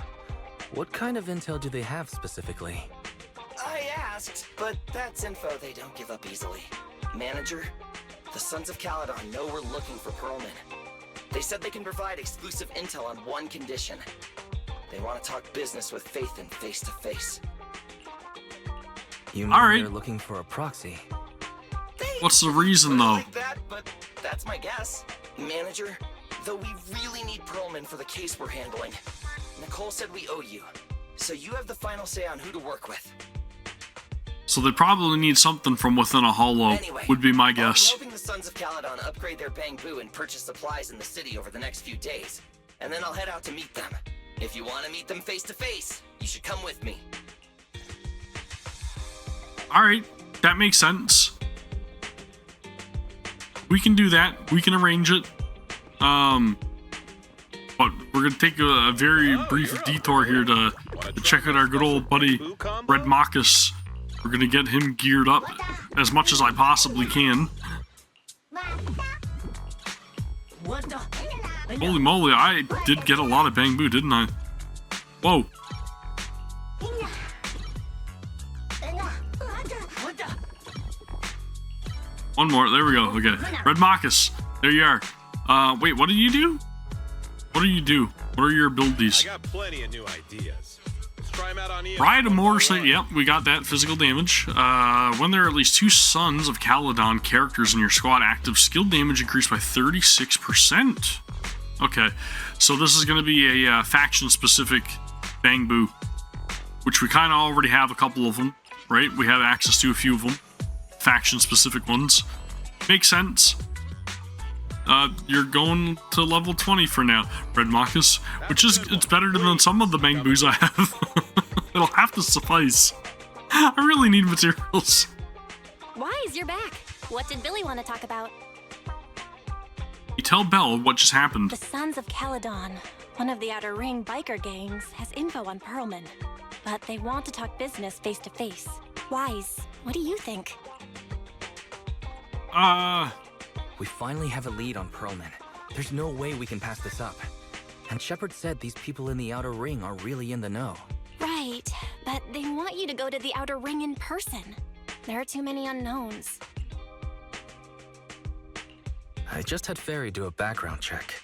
What kind of intel do they have specifically? I asked, but that's info they don't give up easily. Manager, the Sons of Caledon know we're looking for Pearlman. They said they can provide exclusive intel on one condition. They want to talk business with Faith and face to face. You mean All right. they're looking for a proxy? What's the reason though? Like that, but that's my guess. Manager, though we really need Pearlman for the case we're handling. Nicole said we owe you, so you have the final say on who to work with. So they probably need something from within a hollow, Anyway, would be my I'll be guess. helping the Sons of Caledon upgrade their Bangbu and purchase supplies in the city over the next few days. And then I'll head out to meet them. If you want to meet them face to face, you should come with me. Alright, that makes sense. We can do that. We can arrange it. But we're gonna take a very brief detour here to check out our good old buddy Red Marcus. We're gonna get him geared up as much as I possibly can. Holy moly, I did get a lot of Bangbu, didn't I? Whoa. One more, there we go, okay. Red Marcus, there you are. Wait, what do you do? What do you do? What are your abilities? I got plenty of new ideas. Let's try them out on EM. Ride a motorcycle, yep, we got that. Physical damage. When there are at least 2 Sons of Caledon characters in your squad active, skill damage increased by 36%. Okay, so this is going to be a faction-specific Bangbu, which we kind of already have a couple of them, right? We have access to a few of them. Faction-specific ones. Makes sense. You're going to level 20 for now, Red Marcus, which is, it's better than some of the Bangbus I have. It'll have to suffice. I really need materials. Wise, you're back. What did Billy want to talk about? You tell Belle what just happened. The Sons of Caledon, one of the Outer Ring biker gangs, has info on Pearlman, but they want to talk business face to face. Wise, what do you think? We finally have a lead on Pearlman. There's no way we can pass this up. And Shepard said these people in the Outer Ring are really in the know. Right, but they want you to go to the Outer Ring in person. There are too many unknowns. I just had Ferry do a background check.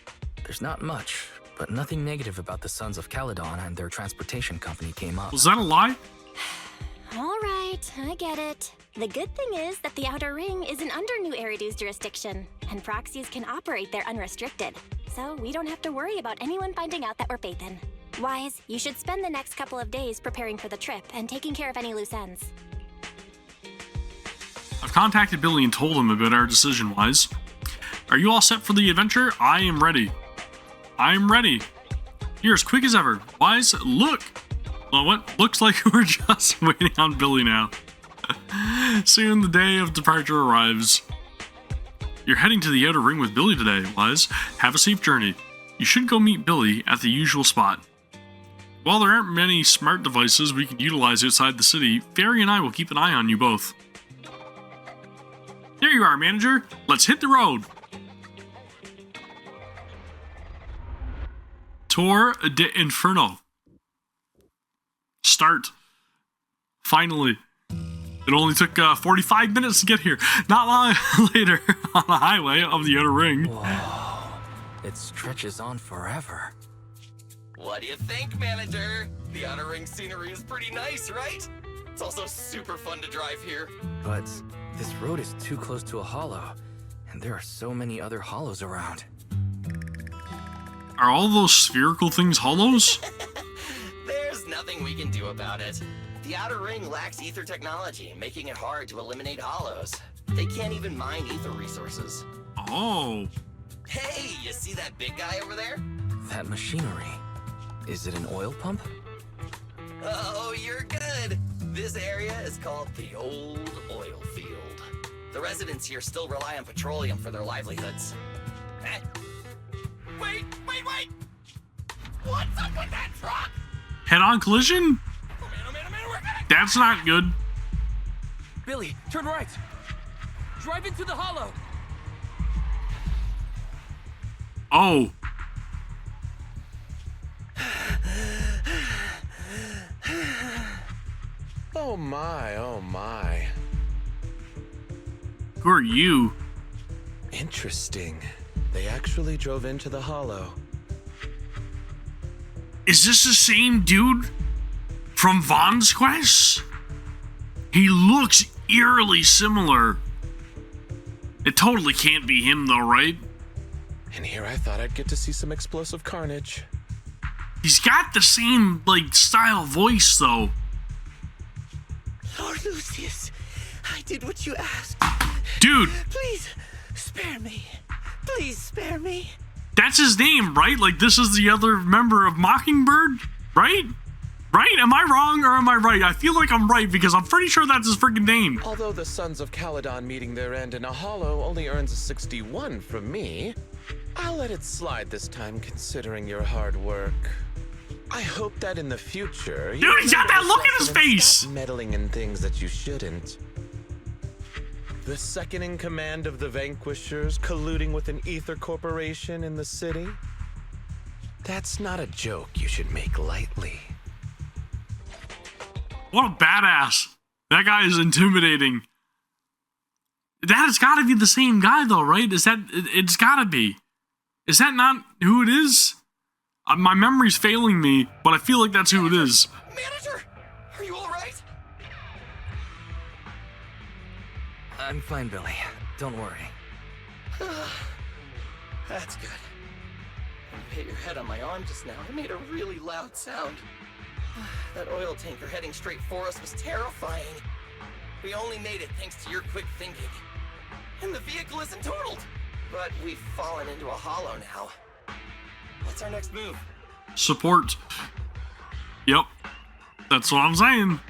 There's not much, but nothing negative about the Sons of Caledon and their transportation company came up. Was that a lie? All right, I get it. The good thing is that the Outer Ring isn't under New Eridu's jurisdiction, and proxies can operate there unrestricted. So we don't have to worry about anyone finding out that we're Pathan. Wise, you should spend the next couple of days preparing for the trip and taking care of any loose ends. I've contacted Billy and told him about our decision, Wise. Are you all set for the adventure? I am ready. I am ready. You're as quick as ever. Wise, look! Well, what? Looks like we're just waiting on Billy now. Soon the day of departure arrives. You're heading to the Outer Ring with Billy today, Wise. Have a safe journey. You should go meet Billy at the usual spot. While there aren't many smart devices we can utilize outside the city, Ferry and I will keep an eye on you both. There you are, manager. Let's hit the road. Tour de Inferno. Start. Finally. It only took 45 minutes to get here. Not long later, on the highway of the Outer Ring. Whoa. It stretches on forever. What do you think, manager? The Outer Ring scenery is pretty nice, right? It's also super fun to drive here. But this road is too close to a hollow, and there are so many other hollows around. Are all those spherical things hollows? There's nothing we can do about it. The Outer Ring lacks ether technology, making it hard to eliminate hollows. They can't even mine ether resources. Oh. Hey, you see that big guy over there? That machinery. Is it an oil pump? Oh, you're good. This area is called the Old Oil Field. The residents here still rely on petroleum for their livelihoods. Eh? Wait! What's up with that truck? Head-on collision? Oh man, we're gonna... That's not good. Billy, turn right. Drive into the hollow. Oh. Oh my, oh my. Who are you? Interesting. They actually drove into the hollow. Is this the same dude from Vaughn's Quest? He looks eerily similar. It totally can't be him though, right? And here I thought I'd get to see some explosive carnage. He's got the same, like, style voice though. Lord Lucius, I did what you asked. Dude, Please, spare me. Please spare me. that's his name, right? Like, this is the other member of Mockingbird, right? Right? Am I wrong or am I right? I feel like I'm right because I'm pretty sure that's his freaking name. Although the Sons of Caledon meeting their end in a hollow only earns a 61 from me, I'll let it slide this time considering your hard work. I hope that in the future, you Dude, he's got that remember look in this his lesson and face. stop meddling in things that you shouldn't. The second in command of the Vanquishers colluding with an ether corporation in the city? That's not a joke you should make lightly. What a badass. That guy is intimidating. That has got to be the same guy though, right? It's got to be. Is that not who it is? My memory's failing me, but I feel like that's who it is. Manager, are you all right? I'm fine, Billy. Don't worry. That's good. When you hit your head on my arm just now, it made a really loud sound. That oil tanker heading straight for us was terrifying. We only made it thanks to your quick thinking. And the vehicle isn't totaled. But we've fallen into a hollow now. What's our next move? Support. Yep. That's what I'm saying.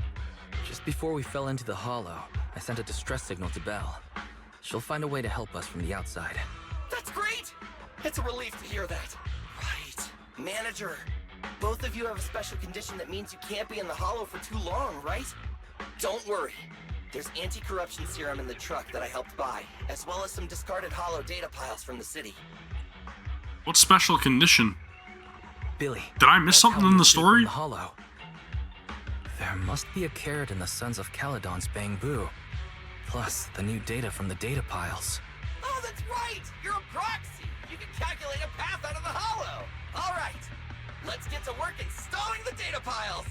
Just before we fell into the hollow, I sent a distress signal to Belle. She'll find a way to help us from the outside. That's great! It's a relief to hear that. Right. Manager, both of you have a special condition that means you can't be in the hollow for too long, right? Don't worry. There's anti-corruption serum in the truck that I helped buy, as well as some discarded hollow data piles from the city. What special condition? Billy, Did I miss that's something how in we the escaped story? from the hollow. There must be a carrot in the Sons of Caledon's Bangbu. Plus, the new data from the data piles. Oh, that's right! You're a proxy! You can calculate a path out of the hollow! Alright, let's get to work installing the data piles!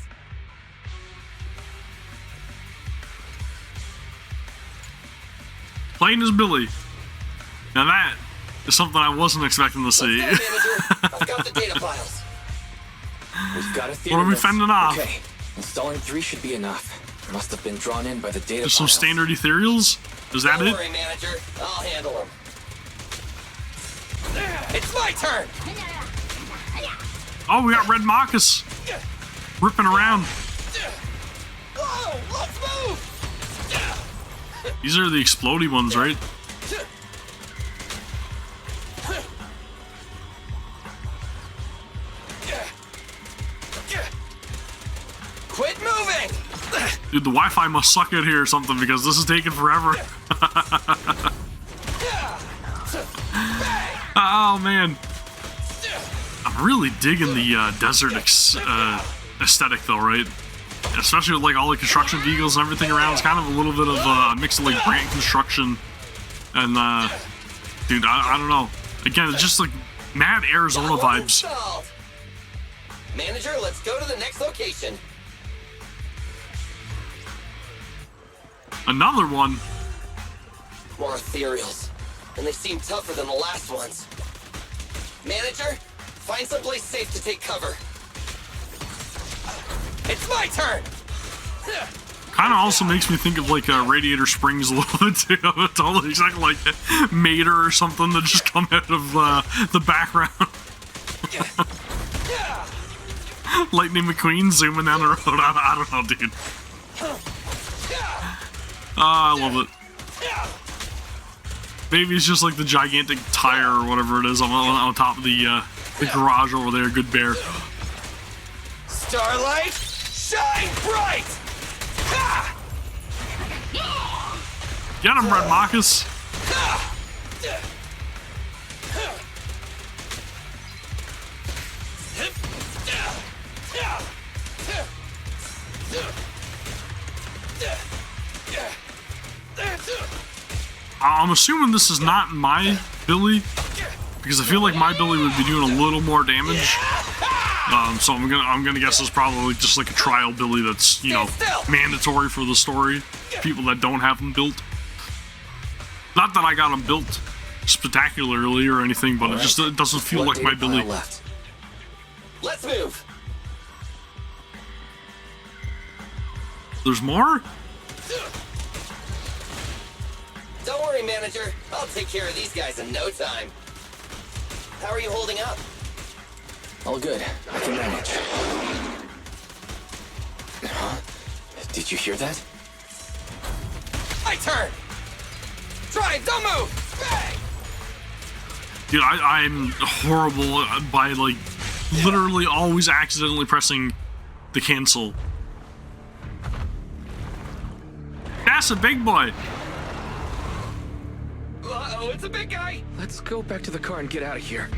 Plain as Billy. Now that is something I wasn't expecting to see. Let's go, manager! I've got the data piles! We've got a What are we fending off? Okay, installing 3 should be enough. Must have been drawn in by the data Just some piles. standard ethereals? Is that Don't it? worry, manager. I'll handle them. It's my turn! Oh, we got Red Marcus ripping around. Oh, let's move! These are the explodey ones, right? Quit moving! Dude, the Wi-Fi must suck out here or something because this is taking forever. Oh, man. I'm Really digging the desert aesthetic though, right? Especially with like all the construction vehicles and everything around. It's kind of a little bit of a mix of like Brant construction and dude, I don't know. Again, it's just like mad Arizona vibes. Manager, let's go to the next location. Another one. More ethereals, and they seem tougher than the last ones. Manager, find someplace safe to take cover. It's my turn! Kind of also makes me think of like Radiator Springs a little bit too. It's all exactly like Mater or something that just come out of the background. Lightning McQueen zooming down the road. I don't know, dude. I love it. Maybe it's just like the gigantic tire or whatever it is on top of the garage over there. Good bear. Starlight, shine bright! Ha! Get him, Red Marcus. I'm assuming this is not my Billy, because I feel like my Billy would be doing a little more damage. So I'm gonna guess it's probably just like a trial Billy that's, you know, mandatory for the story. People that don't have them built. Not that I got them built spectacularly or anything, but it doesn't feel like my Billy. Let's move. There's more? Don't worry, manager. I'll take care of these guys in no time. How are you holding up? All good. I can manage. Huh? Did you hear that? My turn! Drive, don't move! Bang! Dude, I'm horrible by like literally always accidentally pressing the cancel. That's a big boy. Uh-oh, it's a big guy! Let's go back to the car and get out of here.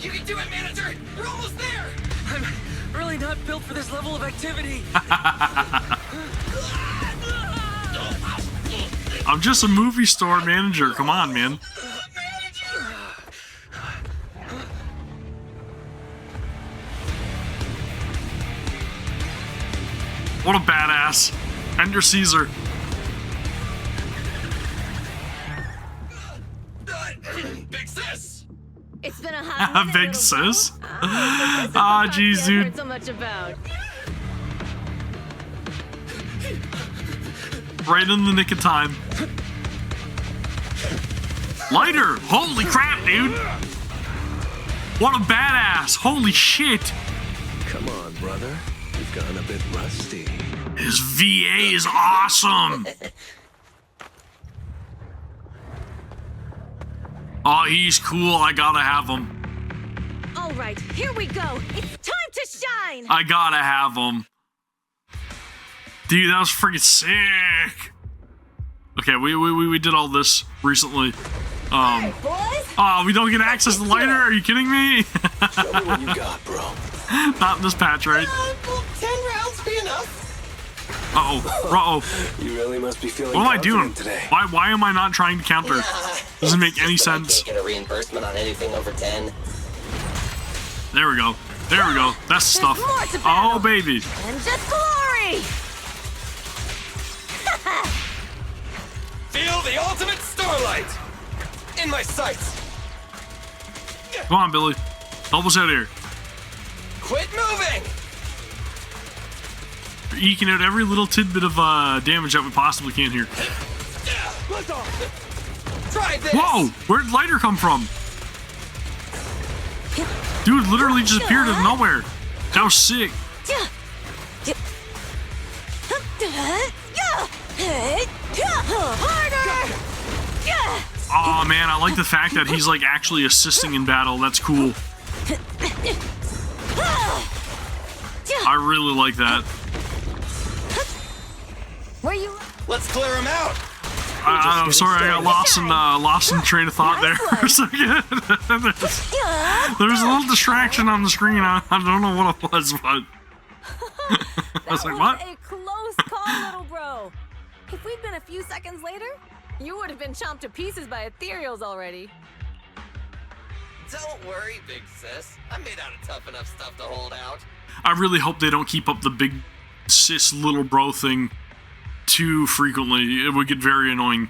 You can do it, manager! We're almost there! I'm really not built for this level of activity. I'm just a movie store manager. Come on, man. What a badass. Ender Caesar. Big sis! It's been a hot Big sis? Ah, jeez, dude. heard so much about. Right in the nick of time. Lighter! Holy crap, dude! What a badass! Holy shit! Come on, brother. You've gone a bit rusty. His VA is awesome! Oh, he's cool. I gotta have him. All right, here we go. It's time to shine. I gotta have him. Dude, that was freaking sick. Okay, we did all this recently. Hey, boys. Oh, we don't get access to the lighter? Are you kidding me? Show me what you got, bro. Not in this patch, right? Will 10 rounds be enough? Uh-oh. You really must be feeling What am I doing? confident today. Why am I not trying to counter? Doesn't make any sense. I can't get a reimbursement on anything over 10. There we go. There we go. That's the stuff. more to Oh, battle. baby. And just glory. Feel the ultimate starlight! In my sights! Come on, Billy. Help us out here. Quit moving! We're eking out every little tidbit of damage that we possibly can here. Try this! Whoa! Where did lighter come from? Dude literally just appeared out of nowhere. That was sick. Harder! Oh man, I like the fact that he's like actually assisting in battle. That's cool. I really like that. Where you? Let's clear him out! I'm sorry, I got lost in train of thought there for a second. There's a little distraction on the screen. I don't know what it was, but I was like, what? A close call, little bro. If we'd been a few seconds later, you would have been chomped to pieces by ethereals already. Don't worry, big sis. I'm made out of tough enough stuff to hold out. I really hope they don't keep up the big sis little bro thing too frequently. It would get very annoying.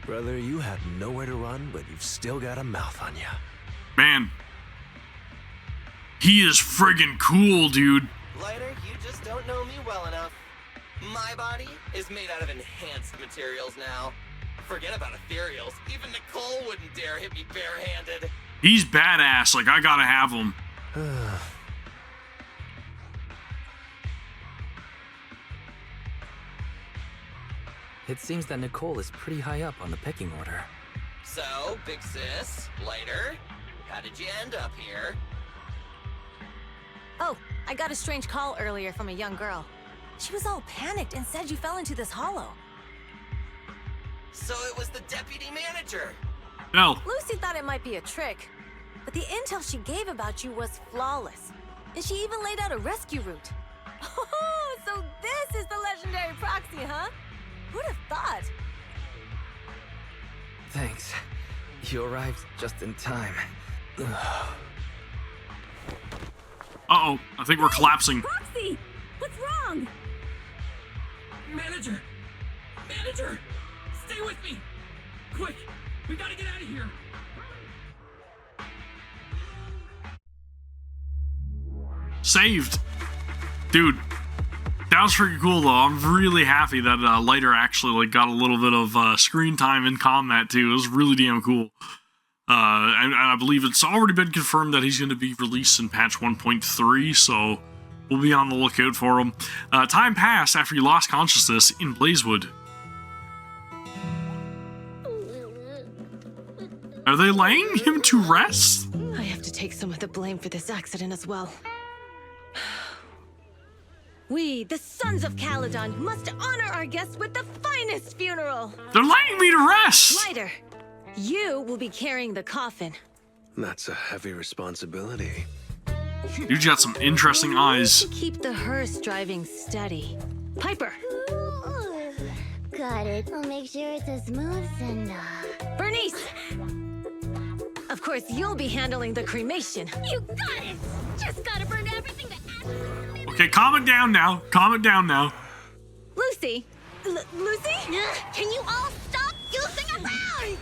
Brother, you have nowhere to run, but you've still got a mouth on you. Man. He is friggin' cool, dude. Lighter, you just don't know me well enough. My body is made out of enhanced materials now. Forget about ethereals. Even Nicole wouldn't dare hit me barehanded. He's badass. Like, I gotta have him. It seems that Nicole is pretty high up on the pecking order. So, big sis, Lighter, how did you end up here? Oh, I got a strange call earlier from a young girl. She was all panicked and said you fell into this hollow. So it was the deputy manager. No. Lucy thought it might be a trick, but the intel she gave about you was flawless. And she even laid out a rescue route. Oh, so this is the legendary proxy, huh? Who'd have thought? Thanks. You arrived just in time. Uh-oh. I think we're collapsing. Proxy! What's wrong? Manager! Manager! Stay with me! Quick! We gotta get out of here! Saved. Dude. That was pretty cool, though. I'm really happy that Lighter actually like got a little bit of screen time in combat, too. It was really damn cool. And I believe it's already been confirmed that he's going to be released in patch 1.3, so we'll be on the lookout for him. Time passed after he lost consciousness in Blazewood. Are they laying him to rest? I have to take some of the blame for this accident as well. We, the Sons of Caledon, must honor our guests with the finest funeral. They're laying me to rest! Lighter, you will be carrying the coffin. That's a heavy responsibility. Dude's got some interesting eyes. Keep the hearse driving steady. Piper! Got it. I'll make sure it's as smooth and Bernice! Of course, you'll be handling the cremation. You got it! Just gotta burn everything to Okay, calm it down now. Calm it down now. Lucy? Lucy? Can you all stop goofing around?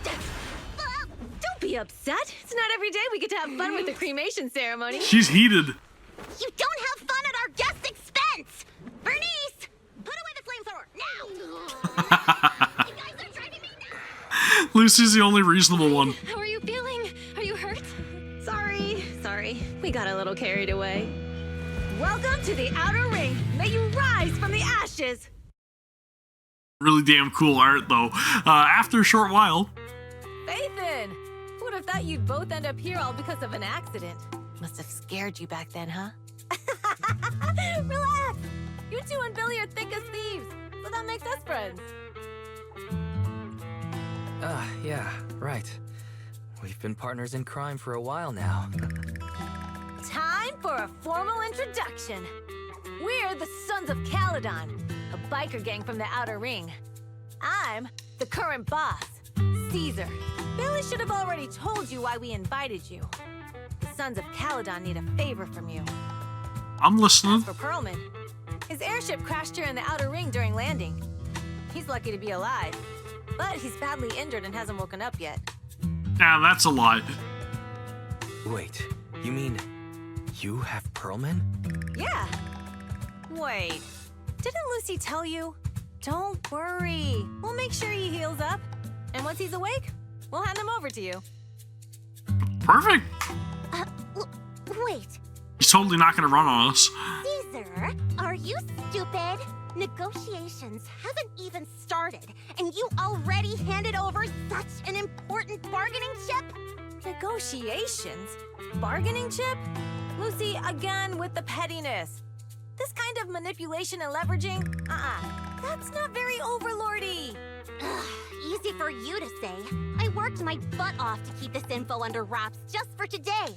Don't be upset. It's not every day we get to have fun with the cremation ceremony. She's heated. You don't have fun at our guest expense! Bernice! Put away the flamethrower, now! You guys are driving me nuts! Lucy's the only reasonable one. How are you feeling? Are you hurt? Sorry. We got a little carried away. Welcome to the Outer Ring. May you rise from the ashes. Really damn cool art, though. After a short while... Nathan! Who would have thought you'd both end up here all because of an accident? Must have scared you back then, huh? Relax! You two and Billy are thick as thieves, so that makes us friends. Yeah, right. We've been partners in crime for a while now. Time for a formal introduction. We're the Sons of Caledon, a biker gang from the Outer Ring. I'm the current boss, Caesar. Billy should have already told you why we invited you. The Sons of Caledon need a favor from you. I'm listening. As for Perlman, his airship crashed here in the Outer Ring during landing. He's lucky to be alive, but he's badly injured and hasn't woken up yet. Yeah, that's a lie. Wait, you mean you have Perlman? Yeah. Wait, didn't Lucy tell you? Don't worry. We'll make sure he heals up. And once he's awake, we'll hand him over to you. Perfect. Wait. He's totally not going to run on us. Caesar, are you stupid? Negotiations haven't even started, and you already handed over such an important bargaining chip? Negotiations? Bargaining chip? Lucy, again with the pettiness. This kind of manipulation and leveraging? That's not very overlordy! Ugh, easy for you to say. I worked my butt off to keep this info under wraps just for today.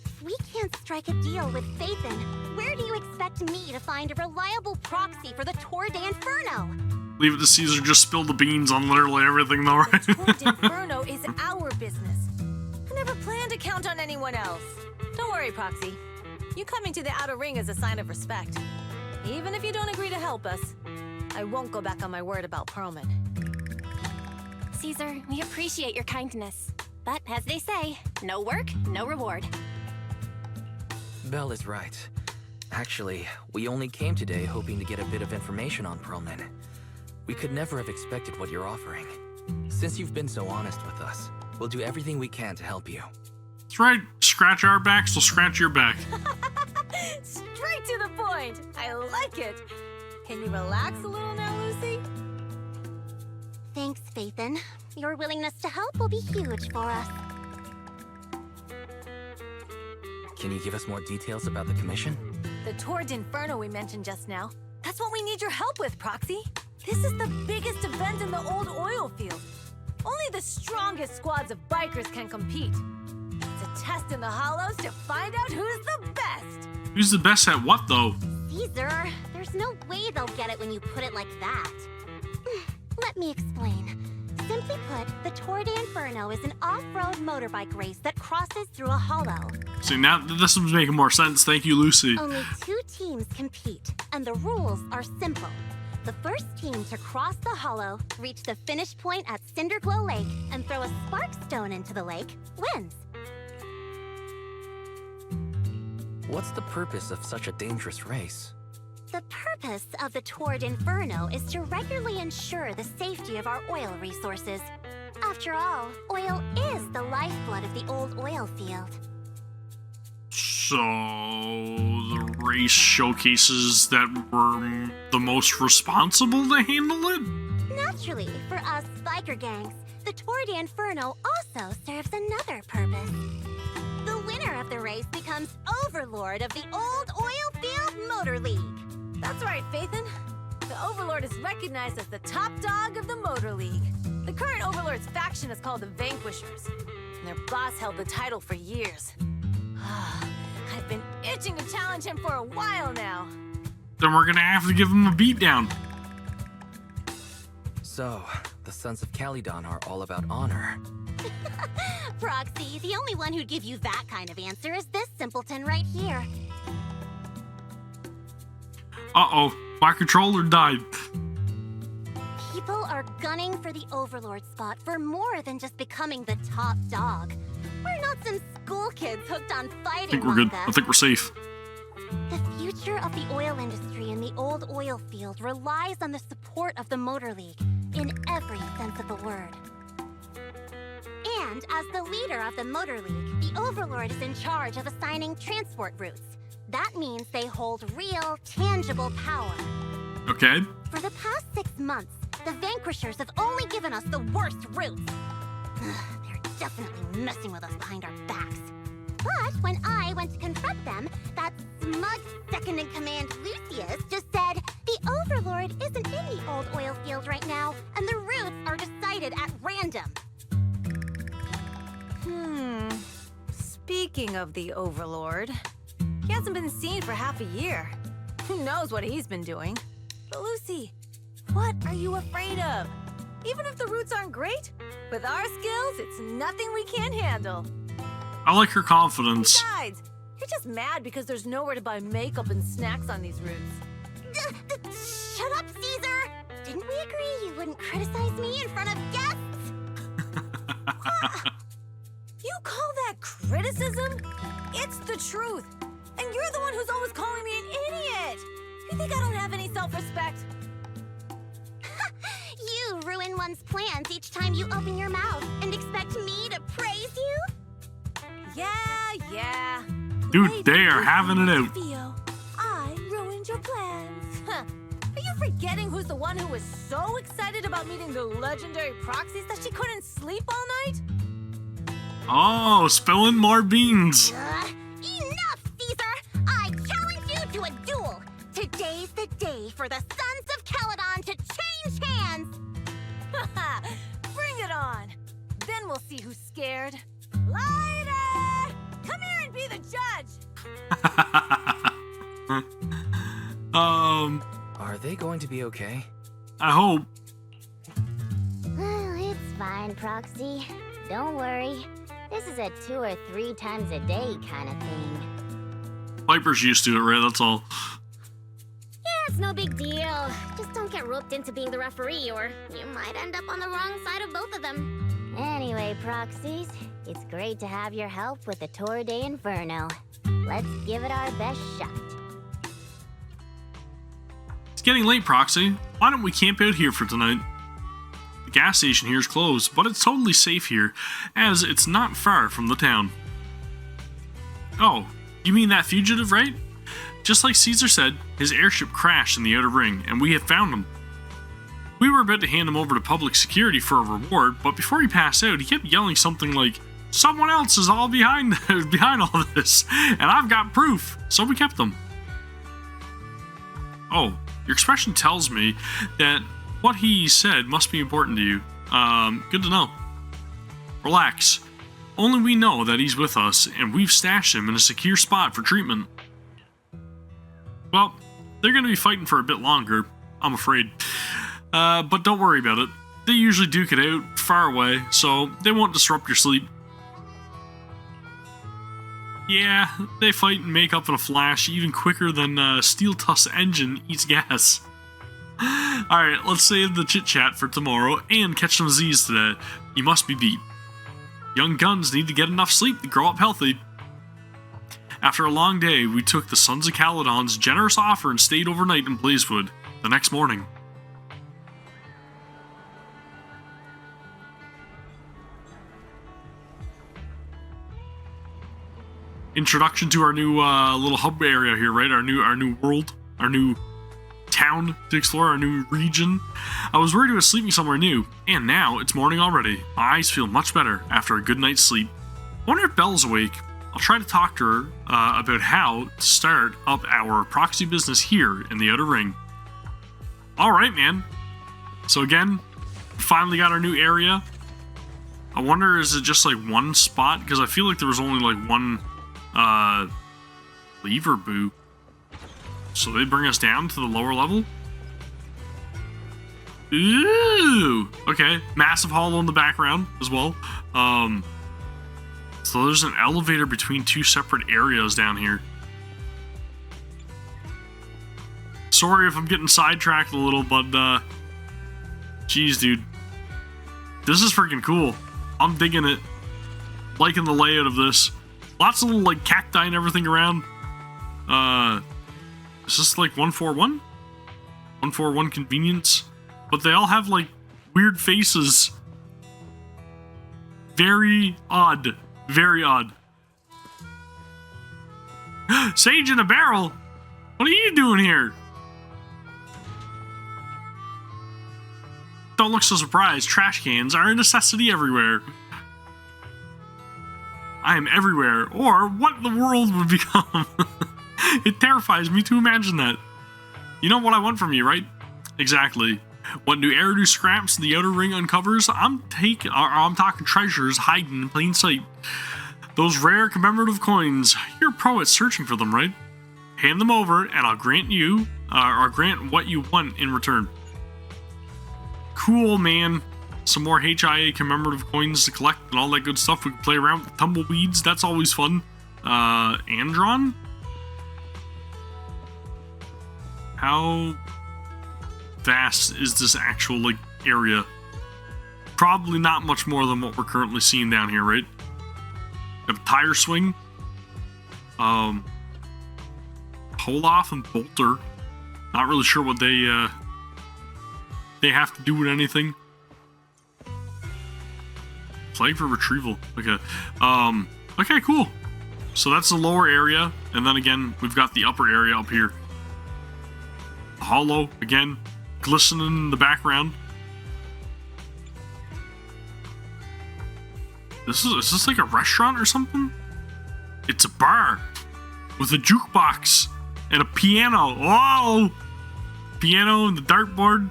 If we can't strike a deal with Phaethon, where do you expect me to find a reliable proxy for the Tour de Inferno? Leave it to Caesar, just spill the beans on literally everything though, right? The Tour de Inferno is our business. I never planned to count on anyone else. Don't worry, Proxy. You coming to the outer ring is a sign of respect. Even if you don't agree to help us, I won't go back on my word about Perlman. Caesar, we appreciate your kindness. But as they say, no work, no reward. Belle is right. Actually, we only came today hoping to get a bit of information on Perlman. We could never have expected what you're offering. Since you've been so honest with us, we'll do everything we can to help you. That's right. Scratch our backs, we'll scratch your back. Straight to the point! I like it! Can you relax a little now, Lucy? Thanks, Phaethon. Your willingness to help will be huge for us. Can you give us more details about the commission? The Tour de Inferno we mentioned just now. That's what we need your help with, Proxy. This is the biggest event in the old oil field. Only the strongest squads of bikers can compete. It's a test in the hollows to find out who's the best. Who's the best at what though? Caesar, there's no way they'll get it when you put it like that. Let me explain. Simply put, the Tour de Inferno is an off-road motorbike race that crosses through a hollow. See, now this one's making more sense. Thank you, Lucy. Only 2 teams compete, and the rules are simple. The first team to cross the hollow, reach the finish point at Cinderglow Lake, and throw a spark stone into the lake, wins. What's the purpose of such a dangerous race? The purpose of the Tour de Inferno is to regularly ensure the safety of our oil resources. After all, oil is the lifeblood of the old oil field. So, the race showcases that we're the most responsible to handle it? Naturally, for us biker gangs, the Tour de Inferno also serves another purpose. The winner of the race becomes overlord of the old oil field motor league. That's right, Phaethon. The Overlord is recognized as the top dog of the Motor League. The current Overlord's faction is called the Vanquishers, and their boss held the title for years. I've been itching to challenge him for a while now. Then we're gonna have to give him a beatdown. So, the Sons of Calydon are all about honor. Proxy, the only one who'd give you that kind of answer is this simpleton right here. Uh-oh, my controller died. People are gunning for the Overlord spot for more than just becoming the top dog. We're not some school kids hooked on fighting. I think we're good. like I think we're safe. The future of the oil industry in the old oil field relies on the support of the Motor League, in every sense of the word. And as the leader of the Motor League, the Overlord is in charge of assigning transport routes. That means they hold real, tangible power. Okay. For the past 6 months, the Vanquishers have only given us the worst routes. They're definitely messing with us behind our backs. But when I went to confront them, that smug second-in-command Lucius just said, the Overlord isn't in the old oil field right now, and the routes are decided at random. Speaking of the Overlord, he hasn't been seen for half a year. Who knows what he's been doing? But Lucy, what are you afraid of? Even if the routes aren't great, with our skills, it's nothing we can't handle. I like her confidence. Besides, you're just mad because there's nowhere to buy makeup and snacks on these routes. Shut up, Caesar! Didn't we agree you wouldn't criticize me in front of guests? You call that criticism? It's the truth. And you're the one who's always calling me an idiot. You think I don't have any self-respect? You ruin one's plans each time you open your mouth and expect me to praise you? Yeah. Dude, they are having it out. Theo, I ruined your plans. Are you forgetting who's the one who was so excited about meeting the legendary proxies that she couldn't sleep all night? Oh, spilling more beans. Enough, Caesar! I challenge you to a duel! Today's the day for the Sons of Calydon to change hands! Are they going to be okay? I hope. Well, it's fine, Proxy. Don't worry. This is a 2 or 3 times a day kind of thing. Piper's used to it, right? That's all. Yeah, it's no big deal. Just don't get roped into being the referee, or you might end up on the wrong side of both of them. Anyway, Proxies, it's great to have your help with the Tour de Inferno. Let's give it our best shot. It's getting late, Proxy. Why don't we camp out here for tonight? The gas station here is closed, but it's totally safe here, as it's not far from the town. Oh, you mean that fugitive, right? Just like Caesar said, his airship crashed in the outer ring, and we have found him. We were about to hand him over to public security for a reward, but before he passed out, he kept yelling something like, "Someone else is all behind all this, and I've got proof," so we kept him. Oh, your expression tells me that what he said must be important to you. Good to know. Relax. Only we know that he's with us, and we've stashed him in a secure spot for treatment. Well, they're going to be fighting for a bit longer, I'm afraid. But don't worry about it. They usually duke it out far away, so they won't disrupt your sleep. Yeah, they fight and make up in a flash, even quicker than Steel Tusk's engine eats gas. Alright, let's save the chit-chat for tomorrow and catch some Z's today. You must be beat. Young guns need to get enough sleep to grow up healthy. After a long day, we took the Sons of Caledon's generous offer and stayed overnight in Blazewood the next morning. Introduction to our new little hub area here, right? Our new world, our new town to explore, our new region. I was worried he was sleeping somewhere new, and now it's morning already. My eyes feel much better after a good night's sleep. I wonder if Belle's awake. I'll try to talk to her about how to start up our proxy business here in the Outer Ring. Alright, man. So again, finally got our new area. I wonder, is it just like one spot? Because I feel like there was only like one lever boot. So they bring us down to the lower level? Ooh! Okay, massive hollow in the background as well. So there's an elevator between two separate areas down here. Sorry if I'm getting sidetracked a little, but geez, dude. This is freaking cool. I'm digging it. Liking the layout of this. Lots of little like cacti and everything around. Is this like 141? 141 convenience? But they all have like weird faces. Very odd. Very odd. Sage in a barrel? What are you doing here? Don't look so surprised. Trash cans are a necessity everywhere. I am everywhere, or what the world would become. It terrifies me to imagine that. You know what I want from you, right? Exactly. What new Eridu scraps the Outer Ring uncovers, I'm talking treasures hiding in plain sight. Those rare commemorative coins, you're a pro at searching for them, right? Hand them over, and I'll grant you, or grant what you want in return. Cool, man. Some more HIA commemorative coins to collect and all that good stuff. We can play around with tumbleweeds. That's always fun. Andron? How vast is this actual, like, area? Probably not much more than what we're currently seeing down here, right? Got a tire swing. Olaf and Bolter. Not really sure what they have to do with anything. Flag for retrieval. Okay. Okay, cool. So that's the lower area, and then again, we've got the upper area up here. The hollow, again, glistening in the background. Is this like a restaurant or something? It's a bar with a jukebox and a piano. Whoa! Piano and the dartboard.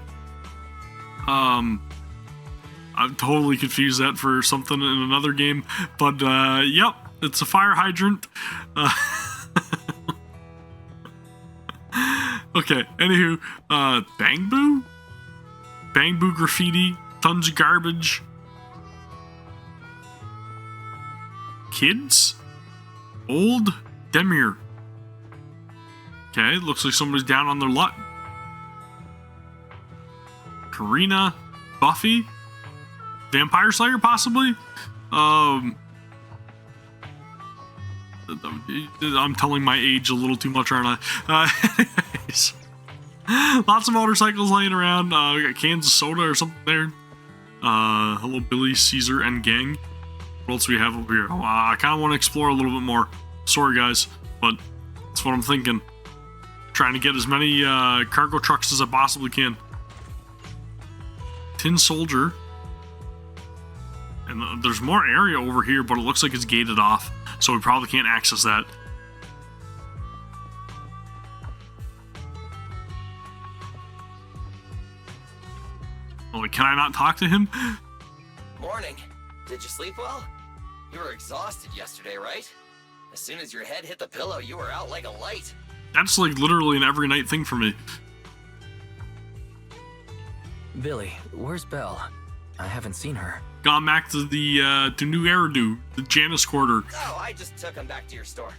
I've totally confused that for something in another game, but yep, it's a fire hydrant. Okay, anywho, Bang Boo? Bang Boo graffiti, tons of garbage. Kids? Old Demir. Okay, looks like somebody's down on their luck. Karina, Buffy, Vampire Slayer, possibly. I'm telling my age a little too much, aren't I? Anyways, lots of motorcycles laying around. We got cans of soda or something there. Hello, Billy, Caesar, and gang. What else do we have over here? I kind of want to explore a little bit more. Sorry, guys, but that's what I'm thinking. Trying to get as many cargo trucks as I possibly can. Tin Soldier. And there's more area over here, but it looks like it's gated off, so we probably can't access that. Oh, can I not talk to him? Morning. Did you sleep well? You were exhausted yesterday, right? As soon as your head hit the pillow, you were out like a light. That's like literally an every night thing for me. Billy, where's Belle? I haven't seen her. Gone back to the to New Eridu, the Janus Quarter. Oh, I just took him back to your store.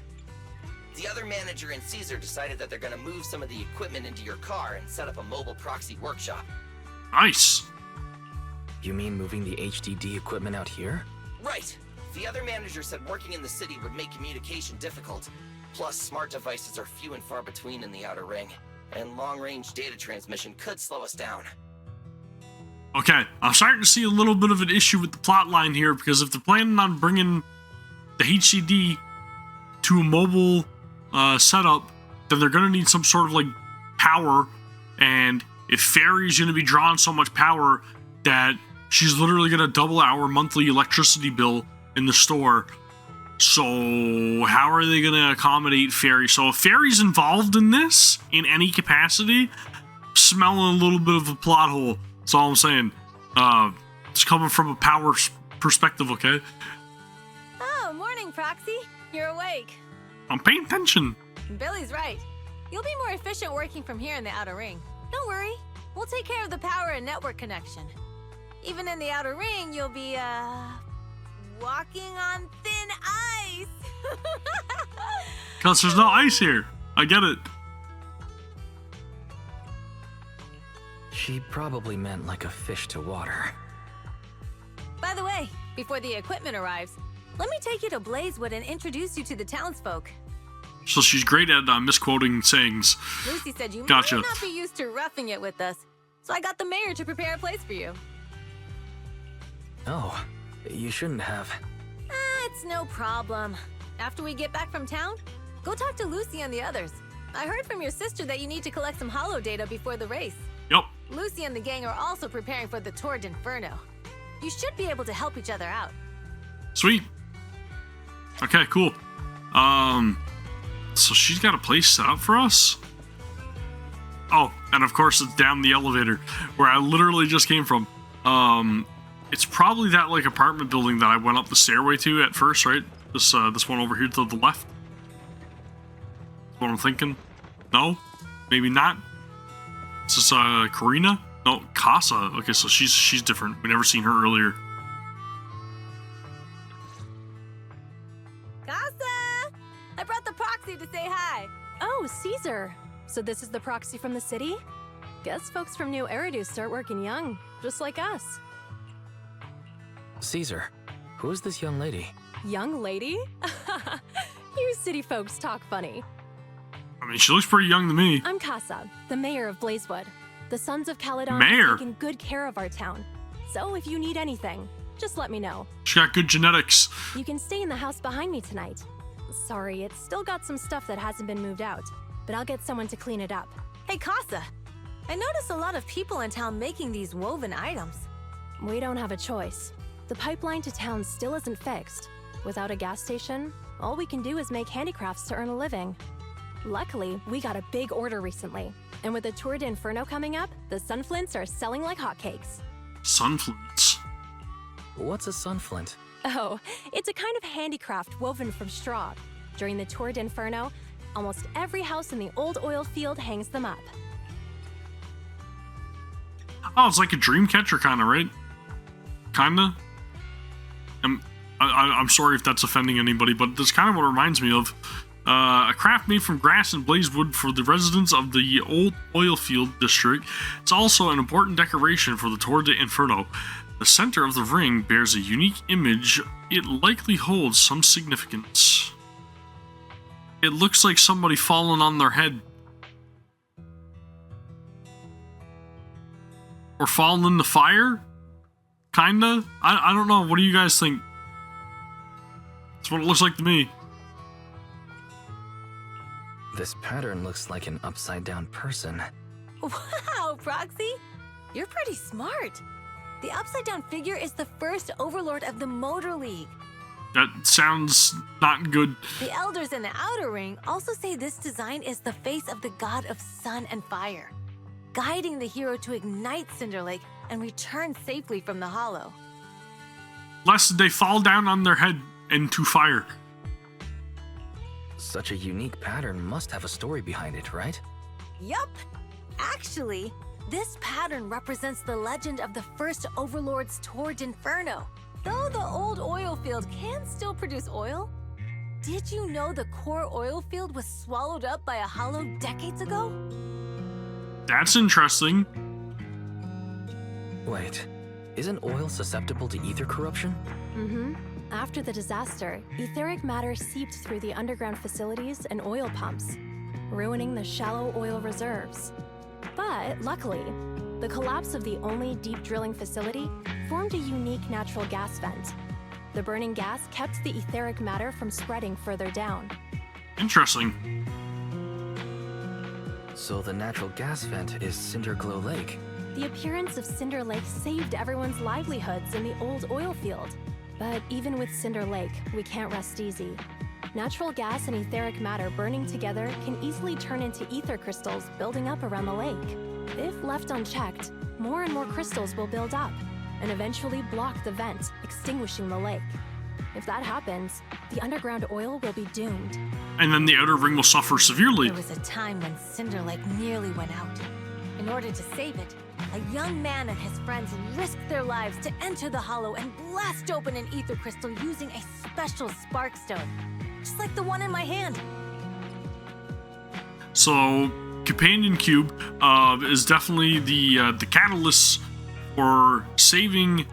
The other manager and Caesar decided that they're gonna move some of the equipment into your car and set up a mobile proxy workshop. Nice. You mean moving the HDD equipment out here? Right. The other manager said working in the city would make communication difficult. Plus, smart devices are few and far between in the Outer Ring, and long-range data transmission could slow us down. Okay, I'm starting to see a little bit of an issue with the plot line here, because if they're planning on bringing the HDD to a mobile setup, then they're going to need some sort of like power, and if Fairy's going to be drawing so much power that she's literally going to double our monthly electricity bill in the store, so how are they going to accommodate Fairy? So if Fairy's involved in this in any capacity, smelling a little bit of a plot hole. That's all I'm saying. It's coming from a power perspective, okay? Oh, morning, Proxy. You're awake. I'm paying attention. Billy's right. You'll be more efficient working from here in the Outer Ring. Don't worry. We'll take care of the power and network connection. Even in the Outer Ring, you'll be, walking on thin ice. Because there's no ice here. I get it. She probably meant like a fish to water. By the way, before the equipment arrives, let me take you to Blazewood and introduce you to the townsfolk. So she's great at misquoting sayings. Lucy said you Gotcha. might not be used to roughing it with us, so I got the mayor to prepare a place for you. Oh, you shouldn't have. It's no problem. After we get back from town, go talk to Lucy and the others. I heard from your sister that you need to collect some holo data before the race. Yep. Lucy and the gang are also preparing for the Tour d'Inferno. You should be able to help each other out. Sweet. Okay, cool. So she's got a place set up for us? Oh, and of course it's down the elevator, where I literally just came from. It's probably that like apartment building that I went up the stairway to at first, right? This one over here to the left. That's what I'm thinking. No? Maybe not? Is this Karina? No, Casa. Okay, so she's different. We never seen her earlier. Casa! I brought the proxy to say hi. Oh, Caesar. So this is the proxy from the city? Guess folks from New Eridu start working young, just like us. Caesar, who is this young lady? Young lady? You city folks talk funny. I mean, she looks pretty young to me. I'm Casa, the mayor of Blazewood. The Sons of Caledon Mayor? have taken good care of our town. So if you need anything, just let me know. She got good genetics. You can stay in the house behind me tonight. Sorry, it's still got some stuff that hasn't been moved out, but I'll get someone to clean it up. Hey, Casa. I noticed a lot of people in town making these woven items. We don't have a choice. The pipeline to town still isn't fixed. Without a gas station, all we can do is make handicrafts to earn a living. Luckily, we got a big order recently, and with the Tour d'Inferno coming up, the sunflints are selling like hotcakes. Sunflints? What's a sunflint? Oh, it's a kind of handicraft woven from straw. During the Tour d'Inferno, Almost every house in the old oil field hangs them up. Oh, it's like a dream catcher kind of, right? Kinda. I'm sorry if that's offending anybody, but that's kind of what it reminds me of. A craft made from grass and blazed wood for the residents of the old oil field district. It's also an important decoration for the Torre de Inferno. The center of the ring bears a unique image. It likely holds some significance. It looks like somebody falling on their head. Or falling in the fire? Kinda? I don't know. What do you guys think? That's what it looks like to me. This pattern looks like an upside-down person. Wow, Proxy! You're pretty smart. The upside-down figure is the first overlord of the Motor League. That sounds not good. The elders in the Outer Ring also say this design is the face of the god of sun and fire, guiding the hero to ignite Cinder Lake and return safely from the hollow. Lest they fall down on their head into fire. Such a unique pattern must have a story behind it, right? Yup! Actually, this pattern represents the legend of the first Overlord's Torre d'Inferno. Though the old oil field can still produce oil, did you know the core oil field was swallowed up by a hollow decades ago? That's interesting. Wait, isn't oil susceptible to ether corruption? Mm-hmm. After the disaster, etheric matter seeped through the underground facilities and oil pumps, ruining the shallow oil reserves. But luckily, the collapse of the only deep drilling facility formed a unique natural gas vent. The burning gas kept the etheric matter from spreading further down. Interesting. So the natural gas vent is Cinderglow Lake. The appearance of Cinder Lake saved everyone's livelihoods in the old oil field. But even with Cinder Lake, we can't rest easy. Natural gas and etheric matter burning together can easily turn into ether crystals building up around the lake. If left unchecked, more and more crystals will build up and eventually block the vent, extinguishing the lake. If that happens, the underground oil will be doomed. And then the Outer Ring will suffer severely. There was a time when Cinder Lake nearly went out. In order to save it, a young man and his friends risked their lives to enter the hollow and blast open an ether crystal using a special spark stone, just like the one in my hand. So, Companion Cube is definitely the catalyst for saving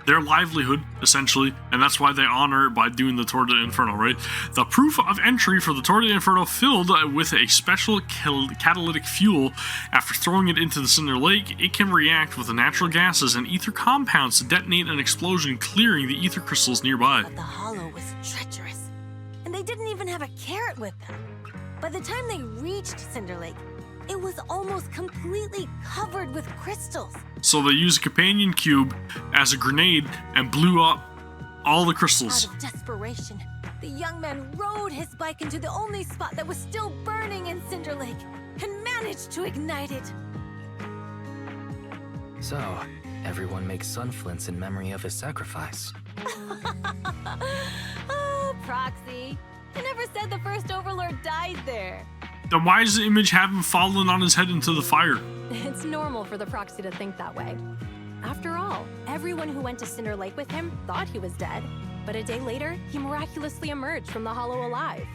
their livelihood, essentially, and that's why they honor it by doing the Torre de Inferno, right? The proof of entry for the Torre de Inferno filled with a special catalytic fuel. After throwing it into the Cinder Lake, it can react with the natural gases and ether compounds to detonate an explosion, clearing the ether crystals nearby. But the hollow was treacherous, and they didn't even have a carrot with them. By the time they reached Cinder Lake, it was almost completely covered with crystals. So they used a Companion Cube as a grenade and blew up all the crystals. Out of desperation, the young man rode his bike into the only spot that was still burning in Cinder Lake and managed to ignite it. So, everyone makes sunflints in memory of his sacrifice. Oh, Proxy. I never said the first Overlord died there. Then why does the image have him falling on his head into the fire? It's normal for the Proxy to think that way. After all, everyone who went to Cinder Lake with him thought he was dead, but a day later, he miraculously emerged from the hollow alive.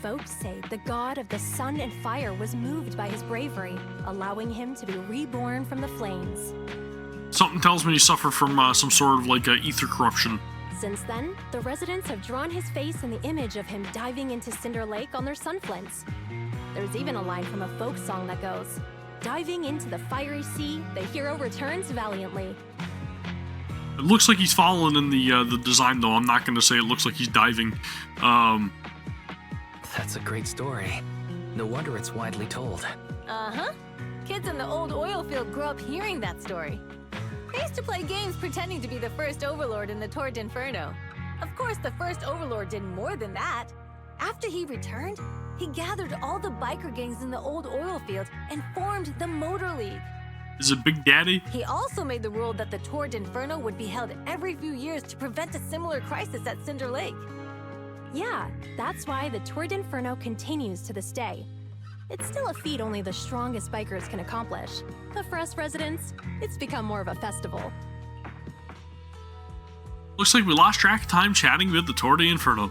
Folks say the god of the sun and fire was moved by his bravery, allowing him to be reborn from the flames. Something tells me he suffered from some sort of like ether corruption. Since then, the residents have drawn his face in the image of him diving into Cinder Lake on their sunflints. There's even a line from a folk song that goes, "Diving into the fiery sea, the hero returns valiantly." It looks like he's fallen in the design, though. I'm not going to say it looks like he's diving. That's a great story. No wonder it's widely told. Uh-huh. Kids in the old oil field grew up hearing that story. I used to play games pretending to be the first Overlord in the Torre d'Inferno. Of course, the first Overlord did more than that. After he returned, he gathered all the biker gangs in the old oil field and formed the Motor League. Is it Big Daddy? He also made the rule that the Torre d'Inferno would be held every few years to prevent a similar crisis at Cinder Lake. Yeah, that's why the Tour d'Inferno continues to this day. It's still a feat only the strongest bikers can accomplish, but for us residents, it's become more of a festival. Looks like we lost track of time chatting with the Tour d'Inferno.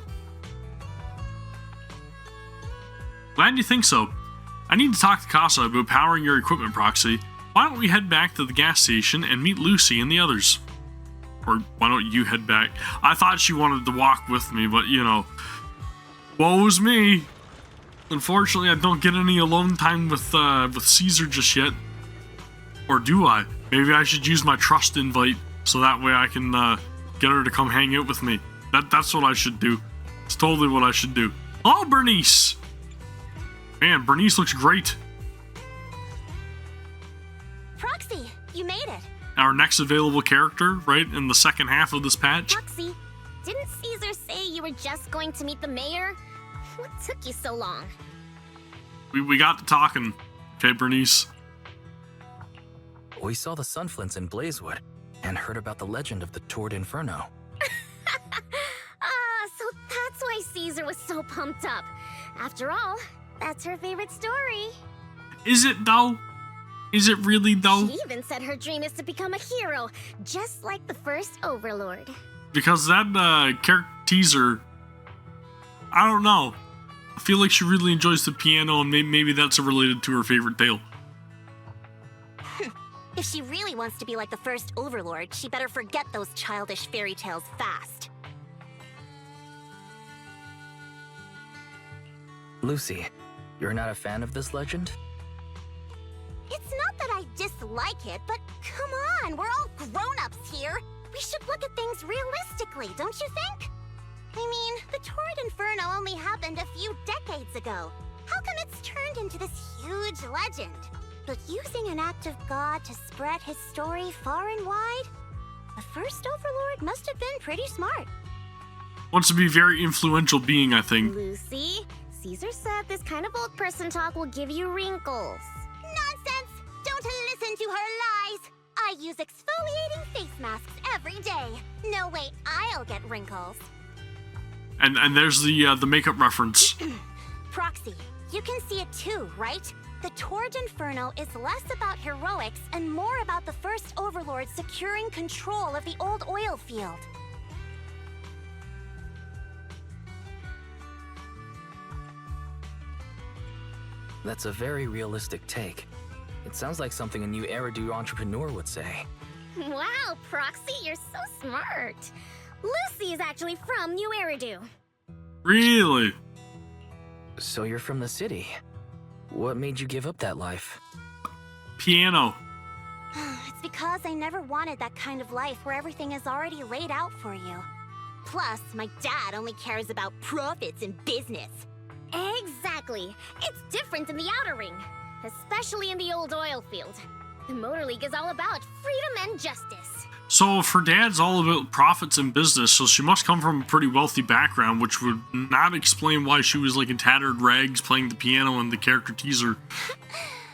Glad you think so. I need to talk to Casa about powering your equipment, Proxy. Why don't we head back to the gas station and meet Lucy and the others? Or why don't you head back? I thought she wanted to walk with me, but you know, woe's me. Unfortunately, I don't get any alone time with Caesar just yet. Or do I? Maybe I should use my trust invite so that way I can get her to come hang out with me. That's what I should do. It's totally what I should do. Oh, Bernice! Man, Bernice looks great. Proxy, you made it. Our next available character, right, in the second half of this patch. Proxy, didn't Caesar say you were just going to meet the mayor? What took you so long? We got to talking. Okay, Bernice. We saw the Sunflints in Blazewood and heard about the legend of the Tour d'Inferno. So that's why Caesar was so pumped up. After all, that's her favorite story. Is it though? Is it really though? She even said her dream is to become a hero, just like the first Overlord. Because that character teaser, I don't know. I feel like she really enjoys the piano, and maybe that's related to her favorite tale. If she really wants to be like the first Overlord, she better forget those childish fairy tales fast. Lucy, you're not a fan of this legend? It's not that I dislike it, but come on, we're all grown-ups here. We should look at things realistically, don't you think? I mean, the Tour d'Inferno only happened a few decades ago. How come it's turned into this huge legend? But using an act of God to spread his story far and wide? The first Overlord must have been pretty smart. Wants to be a very influential being, I think. Lucy, Caesar said this kind of old person talk will give you wrinkles. Nonsense! Don't listen to her lies! I use exfoliating face masks every day. No way I'll get wrinkles. And there's the makeup reference. Proxy, you can see it too, right? The Tour d'Inferno is less about heroics and more about the first Overlord securing control of the old oil field. That's a very realistic take. It sounds like something a new Eridu entrepreneur would say. Wow, Proxy, you're so smart. Lucy is actually from New Eridu. Really? So you're from the city. What made you give up that life? Piano. It's because I never wanted that kind of life where everything is already laid out for you. Plus, my dad only cares about profits and business. Exactly. It's different in the Outer Ring, especially in the old oil field. The Motor League is all about freedom and justice. So if her dad's all about profits and business, so she must come from a pretty wealthy background, which would not explain why she was like in tattered rags playing the piano in the character teaser.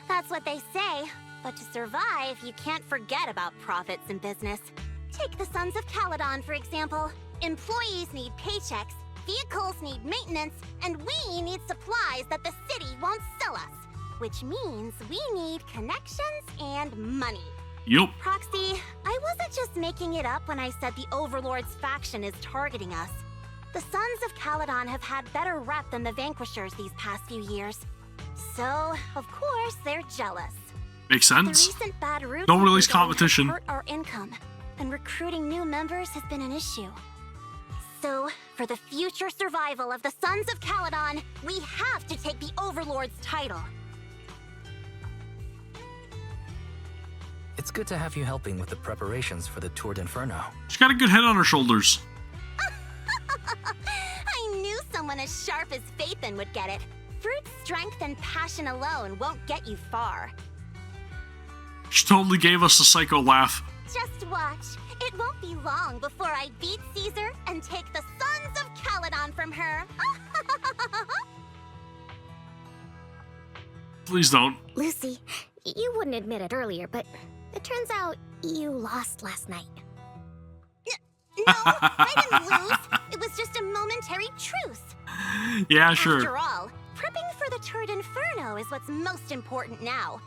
That's what they say. But to survive, you can't forget about profits and business. Take the Sons of Caledon, for example. Employees need paychecks, vehicles need maintenance, and we need supplies that the city won't sell us. Which means we need connections and money. Yup. Proxy, I wasn't just making it up when I said the Overlord's faction is targeting us. The Sons of Caledon have had better rep than the Vanquishers these past few years. So, of course, they're jealous. Makes sense. The recent bad routes No release competition. hurt our income, and recruiting new members has been an issue. So, for the future survival of the Sons of Caledon, we have to take the Overlord's title. It's good to have you helping with the preparations for the Tour d'Inferno. She's got a good head on her shoulders. I knew someone as sharp as Phaethon would get it. Brute strength and passion alone won't get you far. She totally gave us a psycho laugh. Just watch. It won't be long before I beat Caesar and take the Sons of Caledon from her. Please don't. Lucy, you wouldn't admit it earlier, but it turns out you lost last night. No, I didn't lose. It was just a momentary truce. Yeah, sure. After all, prepping for the Turd Inferno is what's most important now.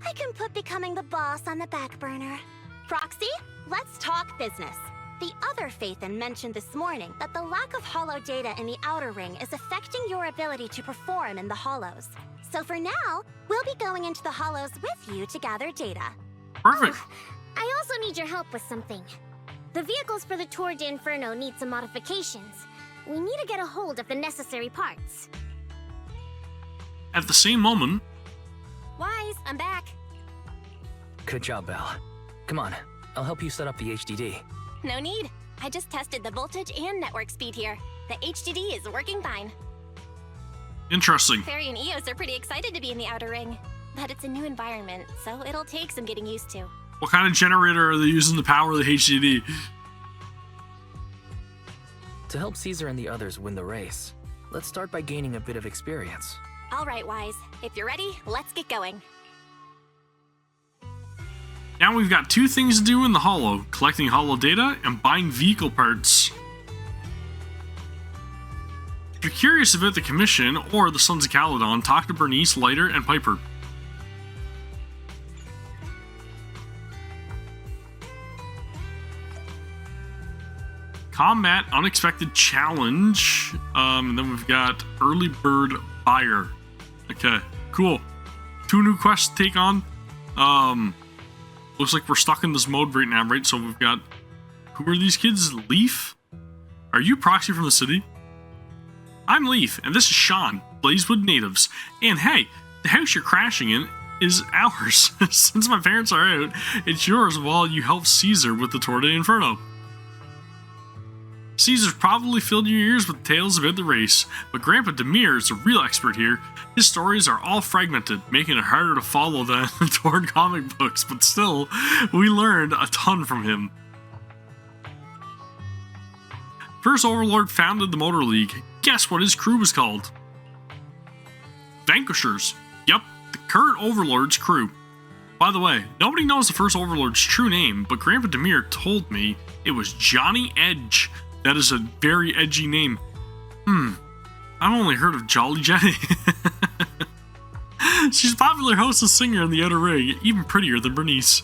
I can put becoming the boss on the back burner. Proxy, let's talk business. The other Phaethon mentioned this morning that the lack of hollow data in the Outer Ring is affecting your ability to perform in the Hollows. So for now, we'll be going into the Hollows with you to gather data. Perfect. I also need your help with something. The vehicles for the Tour de Inferno need some modifications. We need to get a hold of the necessary parts. At the same moment... Wise, I'm back. Good job, Belle. Come on, I'll help you set up the HDD. No need. I just tested the voltage and network speed here. The HDD is working fine. Interesting. Fairy and Eos are pretty excited to be in the Outer Ring. But it's a new environment, so it'll take some getting used to. What kind of generator are they using to power the HDD? To help Caesar and the others win the race, let's start by gaining a bit of experience. All right, Wise. If you're ready, let's get going. Now we've got two things to do in the Hollow: collecting Hollow data and buying vehicle parts. If you're curious about the Commission or the Sons of Caledon, talk to Bernice, Lighter, and Piper. Combat Unexpected Challenge. And then we've got Early Bird Buyer. Okay, cool. Two new quests to take on. Looks like we're stuck in this mode right now, right? So we've got... Who are these kids? Leaf? Are you Proxy from the city? I'm Leaf, and this is Sean, Blazewood natives. And hey, the house you're crashing in is ours. Since my parents are out, it's yours while you help Caesar with the Tour de Inferno. Caesar's probably filled your ears with tales about the race, but Grandpa Demir is a real expert here. His stories are all fragmented, making it harder to follow than the torn comic books, but still, we learned a ton from him. First Overlord founded the Motor League. Guess what his crew was called? Vanquishers. Yep, the current Overlord's crew. By the way, nobody knows the First Overlord's true name, but Grandpa Demir told me it was Johnny Edge. That is a very edgy name. I've only heard of Jolly Jenny. She's a popular host and singer in the Outer Ring, even prettier than Bernice.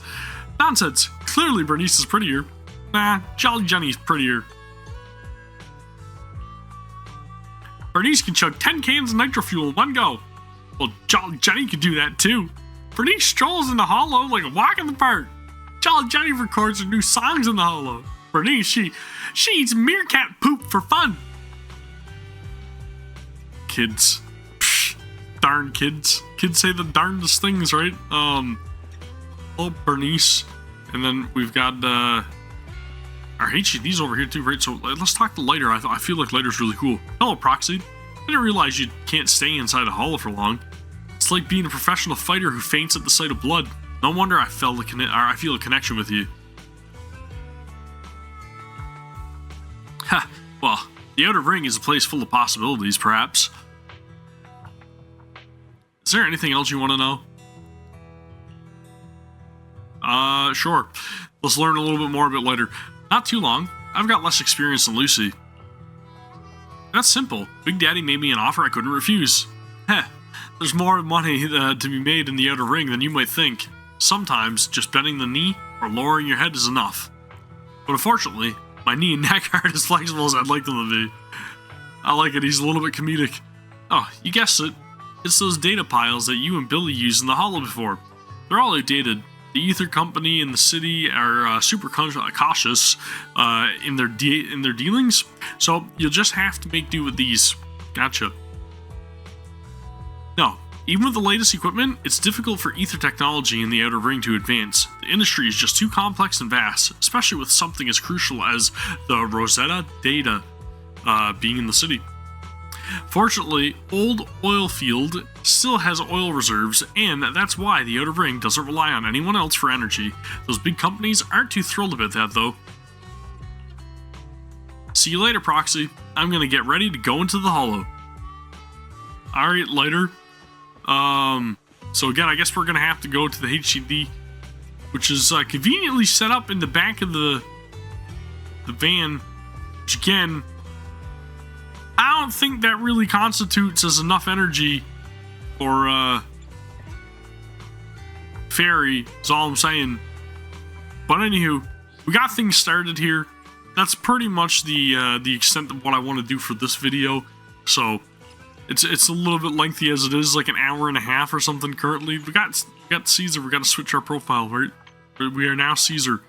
Nonsense. Clearly Bernice is prettier. Nah, Jolly Jenny's prettier. Bernice can chug 10 cans of nitro fuel in one go. Well, Jolly Jenny can do that too. Bernice strolls in the Hollow like a walk in the park. Jolly Jenny records her new songs in the Hollow. Bernice, she eats meerkat poop for fun. Kids. Psh, darn kids. Kids say the darndest things, right? Oh, Bernice. And then we've got, our HDD's over here too, right? So let's talk to Lighter. I feel like Lighter's really cool. Hello, Proxy. I didn't realize you can't stay inside a Hollow for long. It's like being a professional fighter who faints at the sight of blood. No wonder I feel a connection with you. Ha! Well, the Outer Ring is a place full of possibilities, perhaps. Is there anything else you want to know? Sure. Let's learn a little bit more about Lighter. Not too long. I've got less experience than Lucy. That's simple. Big Daddy made me an offer I couldn't refuse. Heh. There's more money to be made in the Outer Ring than you might think. Sometimes, just bending the knee or lowering your head is enough. But unfortunately, my knee and neck aren't as flexible as I'd like them to be. I like it, he's a little bit comedic. Oh, you guessed it. It's those data piles that you and Billy used in the Hollow before. They're all outdated. The Ether Company and the city are super cautious in their dealings, so you'll just have to make do with these. Gotcha. No, even with the latest equipment, it's difficult for Ether technology in the Outer Ring to advance. The industry is just too complex and vast, especially with something as crucial as the Rosetta data being in the city. Fortunately, Old Oil Field still has oil reserves, and that's why the Outer Ring doesn't rely on anyone else for energy. Those big companies aren't too thrilled about that, though. See you later, Proxy. I'm gonna get ready to go into the Hollow. Alright, Lighter. So again, I guess we're gonna have to go to the HCD, which is conveniently set up in the back of the van, which again, I don't think that really constitutes as enough energy for Fairy, is all I'm saying. But anywho, we got things started here. That's pretty much the extent of what I want to do for this video. So it's a little bit lengthy as it is, like an hour and a half or something currently. We got Caesar. We got to switch our profile, right? We are now Caesar.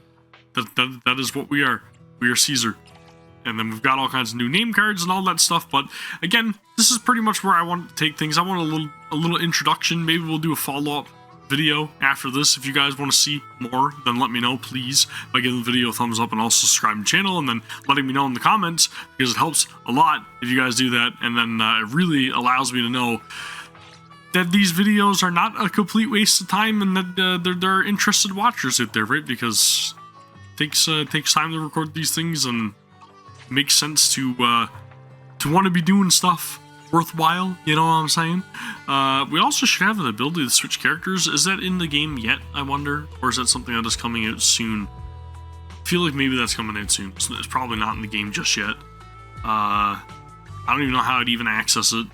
That is what we are. We are Caesar. And then we've got all kinds of new name cards and all that stuff. But again, this is pretty much where I want to take things. I want a little introduction. Maybe we'll do a follow-up video after this. If you guys want to see more, then let me know, please, by giving the video a thumbs up and also subscribing to the channel, and then letting me know in the comments, because it helps a lot if you guys do that. And then it really allows me to know that these videos are not a complete waste of time, and that there are interested watchers out there, right? Because it takes time to record these things, and it makes sense to want to be doing stuff worthwhile, you know what I'm saying? We also should have an ability to switch characters. Is that in the game yet, I wonder? Or is that something that is coming out soon? I feel like maybe that's coming out soon. It's probably not in the game just yet. I don't even know how I'd even access it.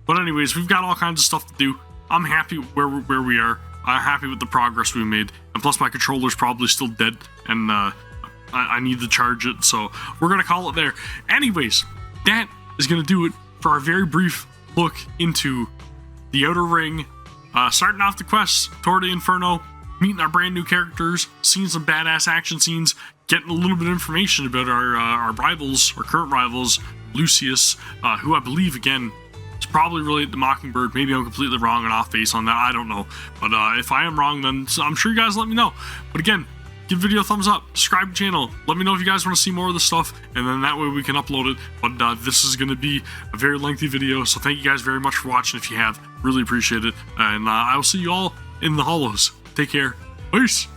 But anyways, we've got all kinds of stuff to do. I'm happy where we are. I'm happy with the progress we made. And plus my controller's probably still dead, and I need to charge it, so we're gonna call it there. Anyways, that is gonna do it for our very brief look into the Outer Ring. Starting off the quest toward the Inferno, meeting our brand new characters, seeing some badass action scenes, getting a little bit of information about our rivals, our current rivals, Lucius, who I believe, again, is probably related to Mockingbird. Maybe I'm completely wrong and off base on that, I don't know. But if I am wrong, then I'm sure you guys let me know. But again, give the video a thumbs up, subscribe to the channel, let me know if you guys want to see more of this stuff, and then that way we can upload it. But this is going to be a very lengthy video, so thank you guys very much for watching. If you have, really appreciate it, and I will see you all in the hollows. Take care. Peace.